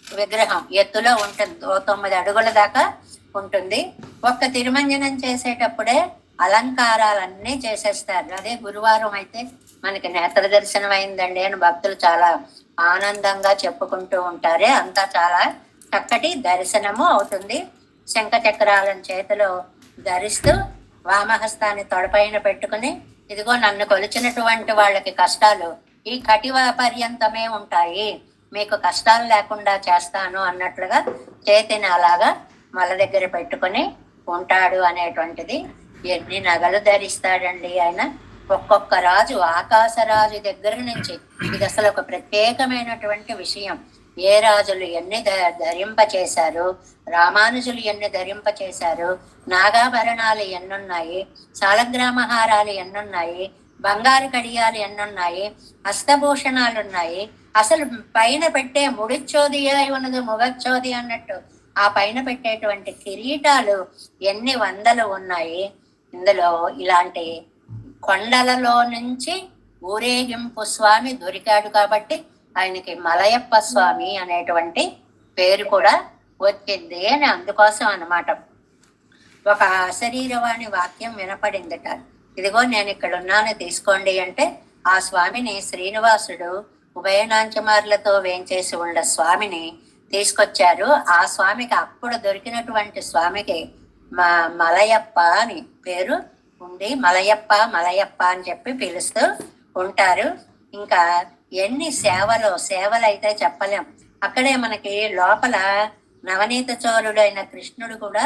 A: విగ్రహం ఎత్తులో ఉంటుంది, 9 అడుగుల దాకా ఉంటుంది. ఒక్క తిరుమంజనం చేసేటప్పుడే అలంకారాలన్నీ చేసేస్తారు. అదే గురువారం అయితే మనకి నేత్ర దర్శనం అయిందండి అని భక్తులు చాలా ఆనందంగా చెప్పుకుంటూ ఉంటారే, అంతా చాలా చక్కటి దర్శనము అవుతుంది. శంఖ చక్రాలను చేతిలో ధరిస్తూ వామహస్తాన్ని తొడపైన పెట్టుకుని, ఇదిగో నన్ను కొలిచినటువంటి వాళ్ళకి కష్టాలు ఈ కటివ పర్యంతమే ఉంటాయి, మీకు కష్టాలు లేకుండా చేస్తాను అన్నట్లుగా చేతిని అలాగా మల దగ్గర పెట్టుకుని ఉంటాడు అనేటువంటిది. ఎన్ని నగలు ధరిస్తాడండి ఆయన. ఒక్కొక్క రాజు, ఆకాశరాజు దగ్గర నుంచి, ఇది అసలు ఒక ప్రత్యేకమైనటువంటి విషయం. ఏ రాజులు ఎన్ని ధరింపచేశారు, రామానుజులు ఎన్ని ధరింపచేశారు, నాగాభరణాలు ఎన్నున్నాయి, సాలగ్రామహారాలు ఎన్నున్నాయి, బంగారు కడియాలు ఎన్నున్నాయి, హస్తభూషణాలు ఉన్నాయి. అసలు పైన పెట్టే ముడిచ్చోది ఉన్నది ముగచ్చోది అన్నట్టు ఆ పైన పెట్టేటువంటి కిరీటాలు ఎన్ని వందలు ఉన్నాయి. ఇందులో ఇలాంటి కొండలలో నుంచి ఊరేగింపు స్వామి దొరికాడు కాబట్టి ఆయనకి మలయప్ప స్వామి అనేటువంటి పేరు కూడా వచ్చింది అని అందుకోసం అన్నమాట. ఒక అశరీరవాణి వాక్యం వినపడిందట, ఇదిగో నేను ఇక్కడ ఉన్నాను తీసుకోండి అంటే ఆ స్వామిని శ్రీనివాసుడు ఉభయనాంచమార్లతో వేంచేసి ఉన్న స్వామిని తీసుకొచ్చారు. ఆ స్వామికి అప్పుడు దొరికినటువంటి స్వామికి మలయప్ప అని పేరు ఉండి మలయప్ప అని చెప్పి పిలుస్తూ ఉంటారు. ఇంకా ఎన్ని సేవలు అయితే చెప్పలేం. అక్కడే మనకి లోపల నవనీత చోరుడైన కృష్ణుడు కూడా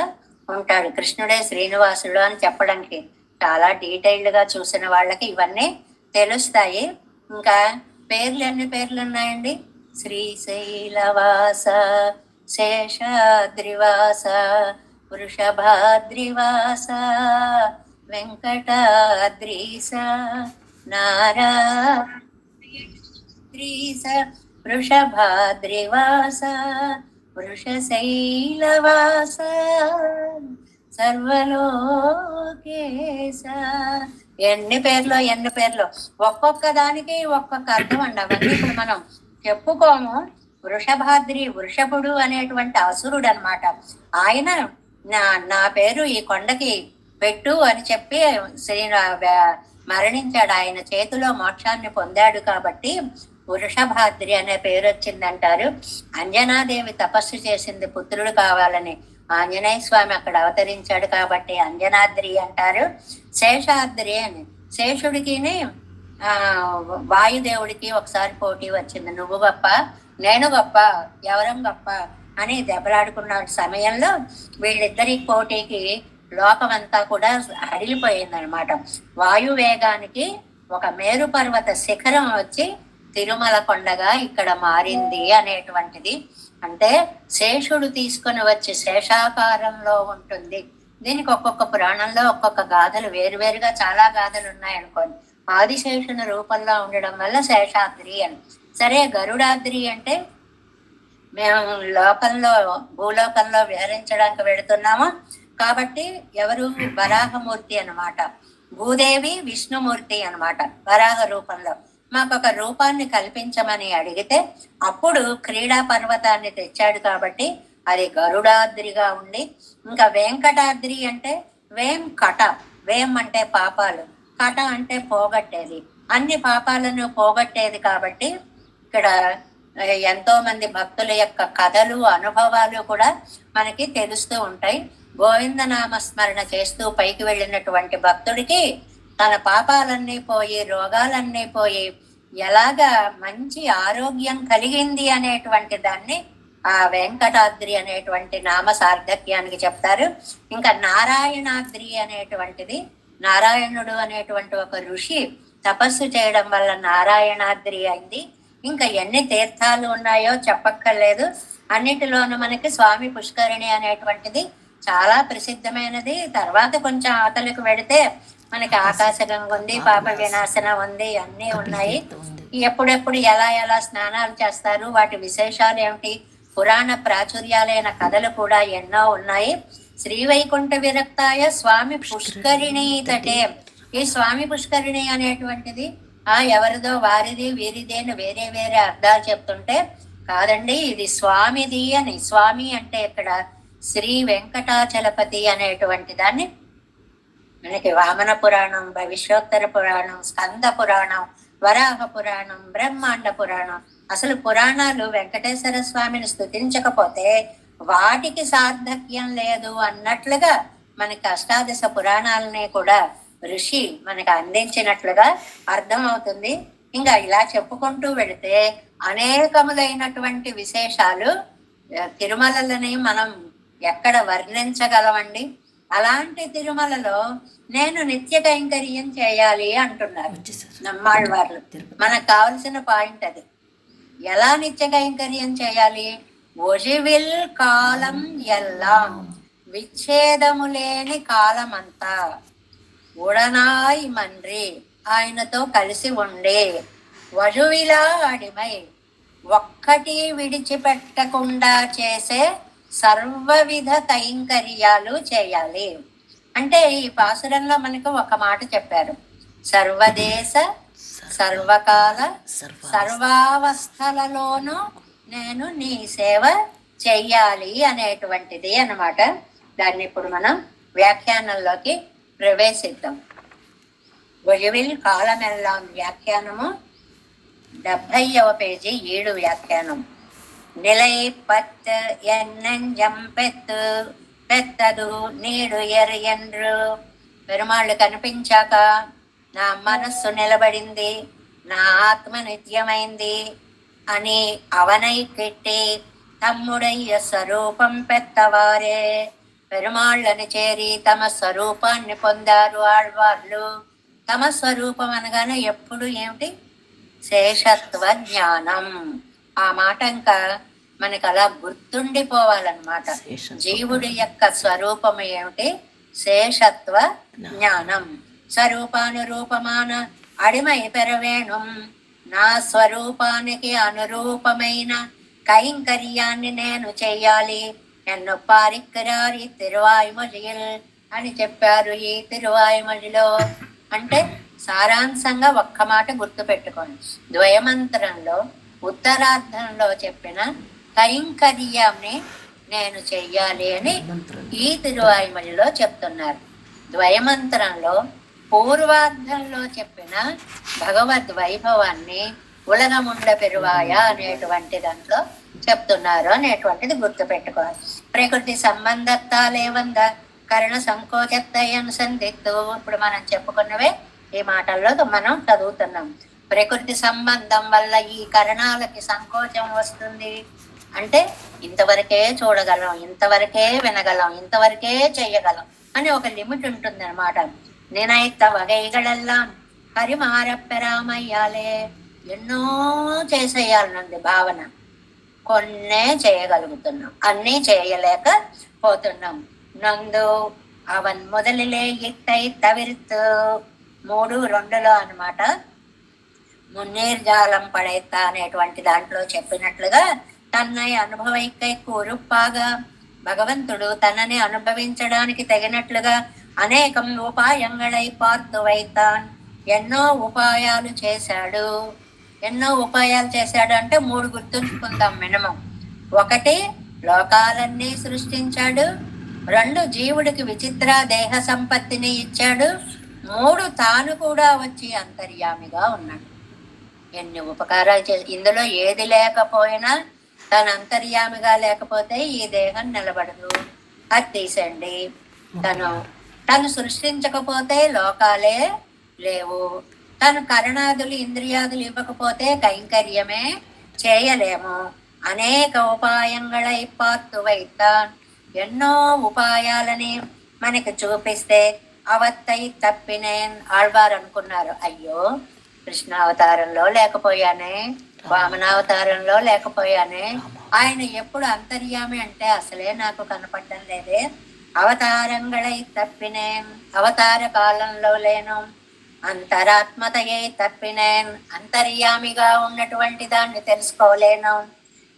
A: ఉంటాడు. కృష్ణుడే శ్రీనివాసుడు అని చెప్పడానికి చాలా డీటెయిల్డ్గా చూసిన వాళ్ళకి ఇవన్నీ తెలుస్తాయి. ఇంకా పేర్లు ఎన్ని పేర్లు ఉన్నాయండి? శ్రీశైలవాస, శేషాద్రివాస, వృషభాద్రివాస, వెంకటాద్రీస, నారాద్రీస, వృషభాద్రివాస, వృషశైలవాస, సర్వలోకేశ. ఎన్ని పేర్లు ఎన్ని పేర్లు, ఒక్కొక్క దానికి ఒక్కొక్క అర్థం అండి. అవన్నీ ఇప్పుడు మనం చెప్పుకోము. వృషభాద్రి, వృషభుడు అనేటువంటి అసురుడు అనమాట. ఆయన నా పేరు ఈ కొండకి పెట్టు అని చెప్పి మరణించాడు. ఆయన చేతిలో మోక్షాన్ని పొందాడు కాబట్టి వృషభాద్రి అనే పేరు వచ్చిందంటారు. అంజనాదేవి తపస్సు చేసింది పుత్రుడు కావాలని. ఆంజనేయ స్వామి అక్కడ అవతరించాడు కాబట్టి అంజనాద్రి అంటారు. శేషాద్రి అని, శేషుడికి వాయుదేవుడికి ఒకసారి పోటీ వచ్చింది. నువ్వు గొప్ప నేను గొప్ప, ఎవరం గొప్ప అని దెబ్బలాడుకున్న సమయంలో వీళ్ళిద్దరి పోటీకి లోకమంతా కూడా హడిలిపోయిందనమాట. వాయువేగానికి ఒక మేరు పర్వత శిఖరం వచ్చి తిరుమల కొండగా ఇక్కడ మారింది అనేటువంటిది. అంటే శేషుడు తీసుకొని వచ్చి శేషాకారంలో ఉంటుంది. దీనికి ఒక్కొక్క పురాణంలో ఒక్కొక్క గాథలు వేరువేరుగా చాలా గాథలు ఉన్నాయనుకోండి. ఆదిశేషుని రూపంలో ఉండడం వల్ల శేషాద్రి అని. సరే, గరుడాద్రి అంటే మేము భూలోకంలో విహరించడానికి వెళుతున్నాము కాబట్టి ఎవరు? వరాహమూర్తి అనమాట. భూదేవి విష్ణుమూర్తి అనమాట వరాహ రూపంలో. మాకు ఒక రూపాన్ని కల్పించమని అడిగితే అప్పుడు క్రీడా పర్వతాన్ని తెచ్చాడు కాబట్టి అది గరుడాద్రిగా ఉండి, ఇంకా వెంకటాద్రి అంటే వేం కట, వేం అంటే పాపాలు, కట అంటే పోగొట్టేది, అన్ని పాపాలను పోగొట్టేది కాబట్టి ఇక్కడ ఎంతో మంది భక్తుల యొక్క కథలు అనుభవాలు కూడా మనకి తెలుస్తూ ఉంటాయి. గోవింద నామస్మరణ చేస్తూ పైకి వెళ్ళినటువంటి భక్తుడికి తన పాపాలన్నీ పోయి రోగాలన్నీ పోయి ఎలాగా మంచి ఆరోగ్యం కలిగింది అనేటువంటి దాన్ని ఆ వెంకటాద్రి అనేటువంటి నామ సార్థక్యానికి చెప్తారు. ఇంకా నారాయణాద్రి అనేటువంటిది, నారాయణుడు అనేటువంటి ఒక ఋషి తపస్సు చేయడం వల్ల నారాయణాద్రి అయింది. ఇంకా ఎన్ని తీర్థాలు ఉన్నాయో చెప్పక్కర్లేదు. అన్నిటిలోనూ మనకి స్వామి పుష్కరిణి అనేటువంటిది చాలా ప్రసిద్ధమైనది. తర్వాత కొంచెం అవతలకు వెడితే మనకి ఆకాశగంగ ఉంది, పాప వినాశనం ఉంది, అన్నీ ఉన్నాయి. ఎప్పుడెప్పుడు ఎలా ఎలా స్నానాలు చేస్తారు, వాటి విశేషాలు ఏమిటి, పురాణ ప్రాచుర్యాలైన కథలు కూడా ఎన్నో ఉన్నాయి. శ్రీవైకుంఠ విరక్తాయ స్వామి పుష్కరిణి తటే. ఈ స్వామి పుష్కరిణి అనేటువంటిది ఎవరిదో వారిది వీరిది అని వేరే వేరే అర్థాలు చెప్తుంటే కాదండి, ఇది స్వామిది అని. స్వామి అంటే ఇక్కడ శ్రీ వెంకటాచలపతి అనేటువంటి దాన్ని మనకి వామన పురాణం, భవిష్యోత్తర పురాణం, స్కంద పురాణం, వరాహ పురాణం, బ్రహ్మాండ పురాణం, అసలు పురాణాలు వెంకటేశ్వర స్వామిని స్తుతించకపోతే వాటికి సార్థక్యం లేదు అన్నట్లుగా మనకి అష్టాదశ పురాణాలని కూడా ఋషి మనకి అందించినట్లుగా అర్థం అవుతుంది. ఇంకా ఇలా చెప్పుకుంటూ వెళితే అనేకములైనటువంటి విశేషాలు తిరుమలని మనం ఎక్కడ వర్ణించగలమండి. అలాంటి తిరుమలలో నేను నిత్య కైంకర్యం చేయాలి అంటున్నారు నమ్మాళ్ళ వాళ్ళు. మనకు కావలసిన పాయింట్ అది. ఎలా నిత్య కైంకర్యం చేయాలి? ఒజివిల్ కాలం ఎల్లాం, విచ్ఛేదము లేని కాలమంతా ఉడనాయ్ మండ్రి, ఆయనతో కలిసి ఉండే, వజువిలా అడిమై, ఒక్కటి విడిచిపెట్టకుండా చేసే సర్వవిధ కైంకర్యాలు చేయాలి. అంటే ఈ పాసురంలో మనకు ఒక మాట చెప్పారు, సర్వదేశ సర్వకాల సర్వావస్థలలోనూ నేను నీ సేవ చెయ్యాలి అనేటువంటిది అన్నమాట. దాన్ని ఇప్పుడు మనం వ్యాఖ్యానంలోకి ప్రవేశిద్దాం. ఒజవిల్ కాలమెల్లాం వ్యాఖ్యానము 70వ పేజీ 7 వ్యాఖ్యానం. நிலை பத்து என்னஞ்சம் பெత్తు పెత్తదు నీడు ఎర్ ఎండ్రు. పెరుమాళ్ళు కనిపించాక నా మనస్సు నిలబడింది, నా ఆత్మ నిత్యమైంది అని అవనై కెట్టి తమ్ముడయ్య స్వరూపం పెత్తవారే పెరుమాళ్ళని చేరి తమ స్వరూపాన్ని పొందారు ఆళ్వార్లు. తమ స్వరూపం అనగానే ఎప్పుడు ఏమిటి? శేషత్వ జ్ఞానం. ఆ మాట ఇంకా మనకు అలా గుర్తుండిపోవాలన్నమాట. జీవుడి యొక్క స్వరూపం ఏమిటి? శేషత్వ జ్ఞానం. స్వరూపానురూపమాన అడిమై పెరవేణుం. నా స్వరూపానికి అనురూపమైన కైంకర్యాన్ని నేను చెయ్యాలి. ఎన్ను పారిక్కరారి తిరువాయుమొழியில் అని చెప్పారు ఈ తిరువాయుమొழிలో. అంటే సారాంశంగా ఒక్క మాట గుర్తు పెట్టుకోండి. ద్వయమంత్రంలో ఉత్తరార్థంలో చెప్పిన కైంకర్యాన్ని నేను చెయ్యాలి అని ఈ తిరువాయుమొழிలో చెప్తున్నారు. ద్వయమంత్రంలో పూర్వార్థంలో చెప్పిన భగవద్ వైభవాన్ని ఉలగముండ పెరువాయ అనేటువంటి దాంట్లో చెప్తున్నారు అనేటువంటిది గుర్తు పెట్టుకోవాలి. ప్రకృతి సంబంధత్తాలేవంద కరణ సంకోచత్తయ్యను సందిత్తు. ఇప్పుడు మనం చెప్పుకున్నవే ఈ మాటల్లో మనం చదువుతున్నాం. ప్రకృతి సంబంధం వల్ల ఈ కరణాలకి సంకోచం వస్తుంది. అంటే ఇంతవరకే చూడగలం, ఇంతవరకే వినగలం, ఇంతవరకే చెయ్యగలం అని ఒక లిమిట్ ఉంటుంది అనమాట. నినైత వగైగళెల్లాం హరిమారప్పెరామయ్యాలే. ఎన్నో చేసేయాలనుంది భావన, కొన్నే చేయగలుగుతున్నాం, అన్నీ చేయలేక పోతున్నాం. నందు అవన్ మొదలిలే ఇట్టై తవిర్తు 3:2 అనమాట. మున్నీర్ జాలం పడైతా అనేటువంటి దాంట్లో చెప్పినట్లుగా తన్నై అనుభవైకై కూరుప్పాగా భగవంతుడు తనని అనుభవించడానికి తగినట్లుగా అనేకం ఉపాయంగళై పార్తు వైతాన్. ఎన్నో ఉపాయాలు చేశాడు. ఎన్నో ఉపాయాలు చేశాడు అంటే 3 గుర్తుంచుకుందాం మినిమం. 1 లోకాలన్నీ సృష్టించాడు. 2 జీవుడికి విచిత్ర దేహ సంపత్తిని ఇచ్చాడు. 3 తాను కూడా వచ్చి అంతర్యామిగా ఉన్నాడు. ఎన్ని ఉపకారాలు ఇందులో ఏది లేకపోయినా తను అంతర్యామిగా లేకపోతే ఈ దేహం నిలబడదు. అది తీసండి. తను సృష్టించకపోతే లోకాలే లేవు. తను కరణాదులు ఇంద్రియాదులు ఇవ్వకపోతే కైంకర్యమే చేయలేము. అనేక ఉపాయంగళై పార్తు వైతాన్. ఎన్నో ఉపాయాలని మనకి చూపిస్తే అవత్తై తప్పినేన్. ఆళ్వారు అనుకున్నారు, అయ్యో కృష్ణావతారంలో లేకపోయానే, వామనావతారంలో లేకపోయానే, ఆయన ఎప్పుడు అంతర్యామి అంటే అసలే నాకు కనపడడం లేదే. అవతారంగళై తప్పినేన్. అవతార కాలంలో లేను. అంతరాత్మతయే తప్పినేన్. అంతర్యామిగా ఉన్నటువంటి దాన్ని తెలుసుకోలేను.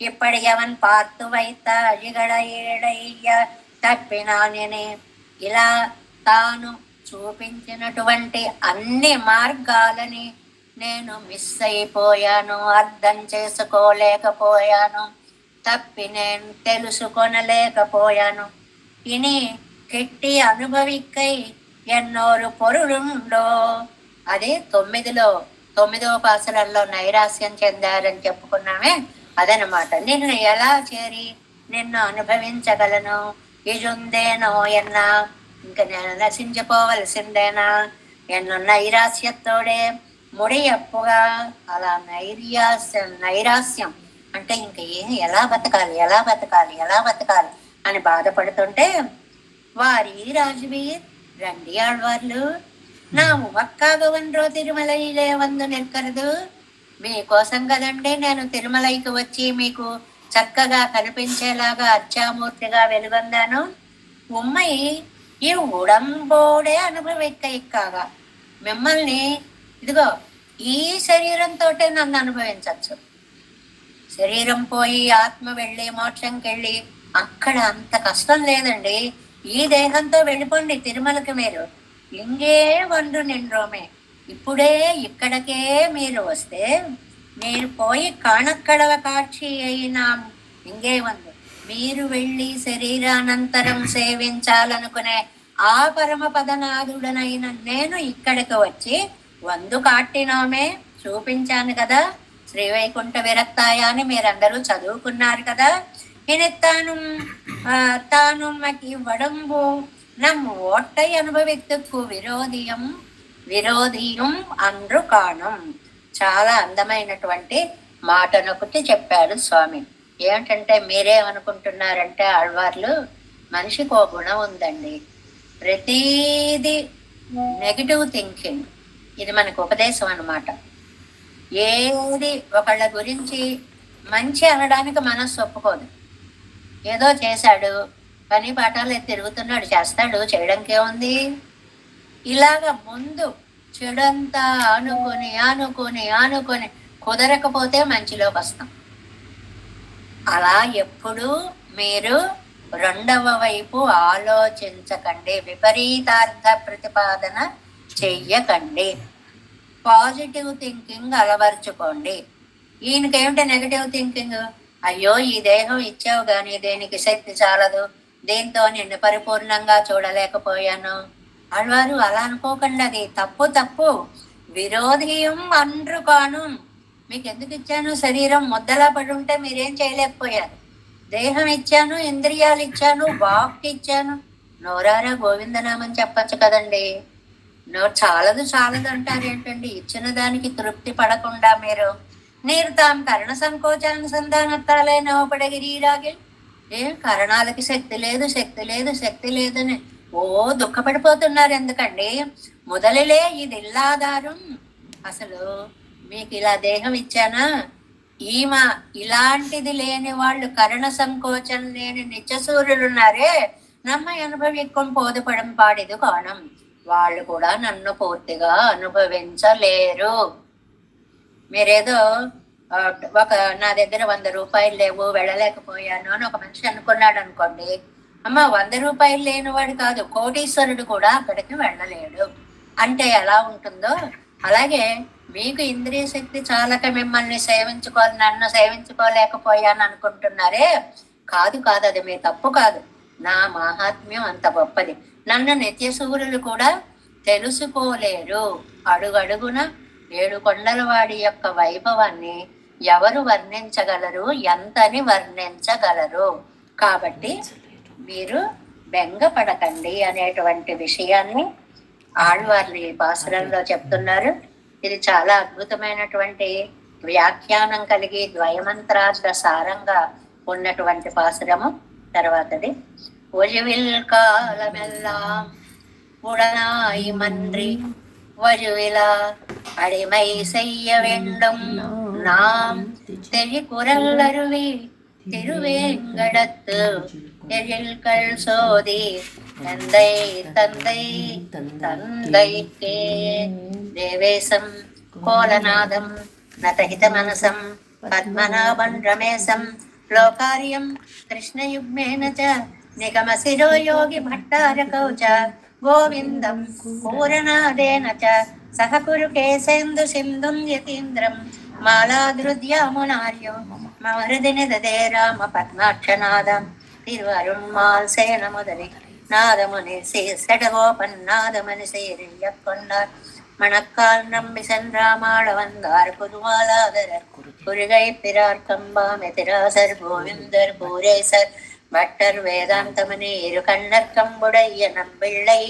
A: ఇప్పటి ఎవన్ పార్తు వైత అజిగళ ఏడయ్య తప్పినాని. ఇలా తాను చూపించినటువంటి అన్ని మార్గాలని నేను మిస్ అయిపోయాను, అర్థం చేసుకోలేకపోయాను, తప్పి నేను తెలుసుకొనలేకపోయాను. ఇని కెట్టి అనుభవిక్కై ఎన్నోరు పొరులుండో. అది 9వ పాసరంలో నైరాస్యం చెందారని చెప్పుకున్నామే, అదనమాట. నిన్ను ఎలా చేరి నిన్ను అనుభవించగలను? ఇజుందేనో ఎన్నా, ఇంక నేను నశించిపోవలసిందేనా? ఎన్ను నైరాస్యతోడే ముడి అప్పుగా. అలా నైరాస్యం అంటే ఇంక ఎలా బతకాలి ఎలా బతకాలి ఎలా బతకాలి అని బాధపడుతుంటే, వారి రాజువీర్ రండి ఆళ్వార్లు, నా ఉమక్కాగవన్రో తిరుమలైలే వందు నిల్కరదు. మీకోసం కదండి నేను తిరుమలైకి వచ్చి మీకు చక్కగా కనిపించేలాగా అర్చామూర్తిగా వెలుగొందాను. ఉమ్మై ఈ ఉడంబోడే అనుభవిక్కాగా మిమ్మల్ని ఇదిగో ఈ శరీరంతో నన్ను అనుభవించవచ్చు. శరీరం పోయి ఆత్మ వెళ్ళి మోక్షంకి వెళ్ళి అక్కడ అంత కష్టం లేదండి. ఈ దేహంతో వెళ్ళిపోండి తిరుమలకి. మీరు ఇంగే వండు నిండ్రోమే. ఇప్పుడే ఇక్కడికే మీరు వస్తే మీరు పోయి కాణక్కడవ కాక్షి అయినా ఇంగే వందు. మీరు వెళ్ళి శరీరానంతరం సేవించాలనుకునే ఆ పరమ పదనాథుడనైన నేను ఇక్కడికి వచ్చి వందు కాట్టినోమే చూపించాను కదా. శ్రీవైకుంఠ విరక్తాయ అని మీరందరూ చదువుకున్నారు కదా. తాను మకి వడంబు నమ్ ఓట్టై అనుభవిత్తుకు విరోధియం అండ్రు కాణం. చాలా అందమైనటువంటి మాటనొకటి చెప్పాడు స్వామి. ఏమిటంటే మీరేమనుకుంటున్నారంటే ఆళ్వార్లు, మనిషికి ఓ గుణం ఉందండి, ప్రతీది నెగిటివ్ థింకింగ్. ఇది మనకు ఉపదేశం అన్నమాట. ఏది ఒకళ్ళ గురించి మంచి అనడానికి మనస్సు ఒప్పుకోదు. ఏదో చేశాడు, పని పాఠాలు తిరుగుతున్నాడు, చేస్తాడు, చేయడానికి ఏముంది. ఇలాగ ముందు చెడంతా ఆనుకొని ఆనుకొని ఆనుకొని కుదరకపోతే మంచిలోకి వస్తాం. అలా ఎప్పుడు మీరు రెండవ వైపు ఆలోచించకండి, విపరీతార్థ ప్రతిపాదన చెయ్యకండి, పాజిటివ్ థింకింగ్ అలవర్చుకోండి. ఈయనకేమిటి నెగటివ్ థింకింగ్? అయ్యో ఈ దేహం ఇచ్చావు గాని దేనికి శక్తి చాలదు, దీంతో నిన్ను పరిపూర్ణంగా చూడలేకపోయాను. ఆడవారు అలా అనుకోకండి, అది తప్పు తప్పు. విరోధియం అండ్రు కాను. మీకు ఎందుకు ఇచ్చాను? శరీరం ముద్దలా పడి ఉంటే మీరేం చేయలేకపోయారు. దేహం ఇచ్చాను, ఇంద్రియాలు ఇచ్చాను, వాక్ ఇచ్చాను, నోరారా గోవిందనామని చెప్పచ్చు కదండి. చాలదు చాలదు అంటారు ఏంటండి? ఇచ్చిన దానికి తృప్తి పడకుండా మీరు తాము కరణ సంకోచానుసంధానత్తాలైన పడగిరీరాగి ఏం కరణాలకి శక్తి లేదు శక్తి లేదు శక్తి లేదని ఓ దుఃఖపడిపోతున్నారు ఎందుకండి? మొదలలే ఇది ఇల్లాధారం. అసలు మీకు ఇలా దేహం ఇచ్చానా, ఈమె ఇలాంటిది లేని వాళ్ళు, కరణ సంకోచం లేని నిత్యసూర్యులున్నారే, నమ్మ అనుభవిక్కం పోదుపడం పాడిదు కాణం, వాళ్ళు కూడా నన్ను పూర్తిగా అనుభవించలేరు. మీరేదో ఒక నా దగ్గర 100 రూపాయలు లేవు, వెళ్ళలేకపోయాను అని ఒక మనిషి అనుకున్నాడు అనుకోండి, అమ్మ 100 రూపాయలు లేనివాడు కాదు, కోటీశ్వరుడు కూడా అక్కడికి వెళ్ళలేడు. అంటే ఎలా ఉంటుందో అలాగే మీకు ఇంద్రియ శక్తి చాలక మిమ్మల్ని నన్ను సేవించుకోలేకపోయాను అనుకుంటున్నారే, కాదు కాదు, అది మీ తప్పు కాదు. నా మహాత్మ్యం అంత గొప్పది, నన్ను నిత్యసూరులు కూడా తెలుసుకోలేరు. అడుగడుగున 7 కొండల వాడి యొక్క వైభవాన్ని ఎవరు వర్ణించగలరు, ఎంతని వర్ణించగలరు? కాబట్టి మీరు బెంగపడకండి అనేటువంటి విషయాన్ని ఆళ్వార్లు ఈ పాసురంలో చెప్తున్నారు. ఇది చాలా అద్భుతమైనటువంటి వ్యాఖ్యానం కలిగి ద్వయమంత్రార్థ సారంగా ఉన్నటువంటి పాసురము. తర్వాతది ఒజువిల్ కాలమెల్లాం உடனாய் மன்றி வழுவிலா அடிமை செய்ய வேண்டும் நாம் தெழிகுரல் அருவி திருவேங்கடத்து எழில்கள் சோதி தந்தை தந்தை தந்தைக்கே தேவேசம் கோலநாதம் நதஹித மனசம் பத்மநாபன் ரமேசம் లోకార్యం కృష్ణయుగ్మేన చ నిగమశిరో యోగి భట్టారకౌ చ గోవిందం పూరణాదేన చ సహ కురు కేశేందు సింధుం యతీంద్రం మాలాదృద్యామునార్యో మమహృదిని దదే రామ పద్మాక్షనాదం తిరువరుణ్మాల్ సేన మొదలి నాదముని శేషటగోపన్ నాదమని సేరియకొండార్ மணக்கால் நம்பி சென்றாமாட வந்தார் புதுமாலாதரர் குருகை பிறார் கம்பாமெ திராசர் கோவிந்தர் பூரேசர் பட்டர் வேதாந்தமனே இரு கண்ணர் கம்புடைய நம்பிள்ளை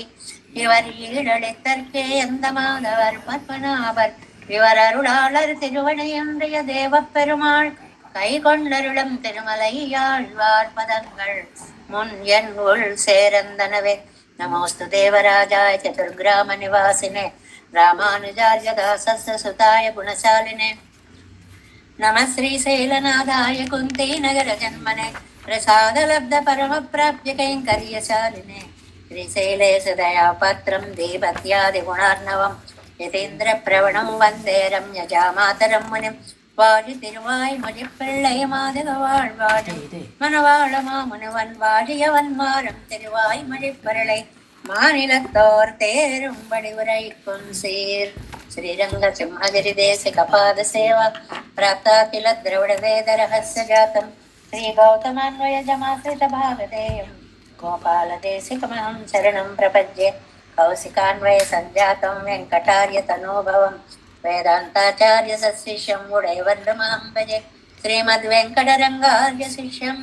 A: இவர் ஈடளித்தற்கே எந்த மாதவர் பத்மநாபர் இவர் அருளாளர் திருவனையன்றைய தேவ பெருமாள் கை கொண்டருளம் திருமலையாழ்வார் பதங்கள் முன் என் உள் சேரந்தனவே. நமோஸ்து தேவராஜாய சதுர்கிராம நிவாசினே రామానుజార్య దాసస్య సుతాయ గుణశాలినే నమ శ్రీశైలనాథాయ కుంతీ నగర జన్మనే ప్రసాదలబ్ధ పరమ ప్రాప్య కైంకర్యశాలినే శ్రీశైలే సదయాపాత్రం దేవత్యాది గుణార్ణవం యతీంద్ర ప్రవణం వందే రమ్యజామాతరం మునిం వాడి తిరువాయ్ ముడి పిళ్ళై మాదిగ வாழ்வாடி మనవాళ మామునివన్ వాడియవన్మారం తిరువాయ్ ముడి పిళ్ళై மாநிலத்தோர் தேரும்படி உரைக்கும் சீர் ஸ்ரீரங்க சிம்மகிரி தேசிக பாத சேவா பிராப்தாகில திரவிட வேத ரகசிய ஜாத்தம் ஸ்ரீ கௌதமான்வய ஜமாசிரித பாகதேயம் கோபால தேசிகமஹம் சரணம் பிரபத்யே கௌசிகான்வய சஞ்சாத்தம் வெங்கடார்ய தனோபவம் வேதாந்தாச்சாரிய சசிஷ்யம் உடையவர்மஹம் பஜே ஸ்ரீமத் வெங்கடரங்கார்ய சிஷ்யம்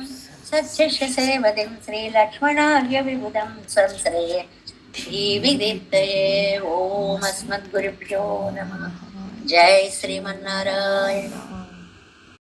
A: సత్యశ సేవదిం శ్రీలక్ష్మణార్య విబుధం సంశ్రయే శ్రీవిదిత్తయే. ఓం అస్మద్గురుభ్యో నమః. జై శ్రీమన్నారాయణ.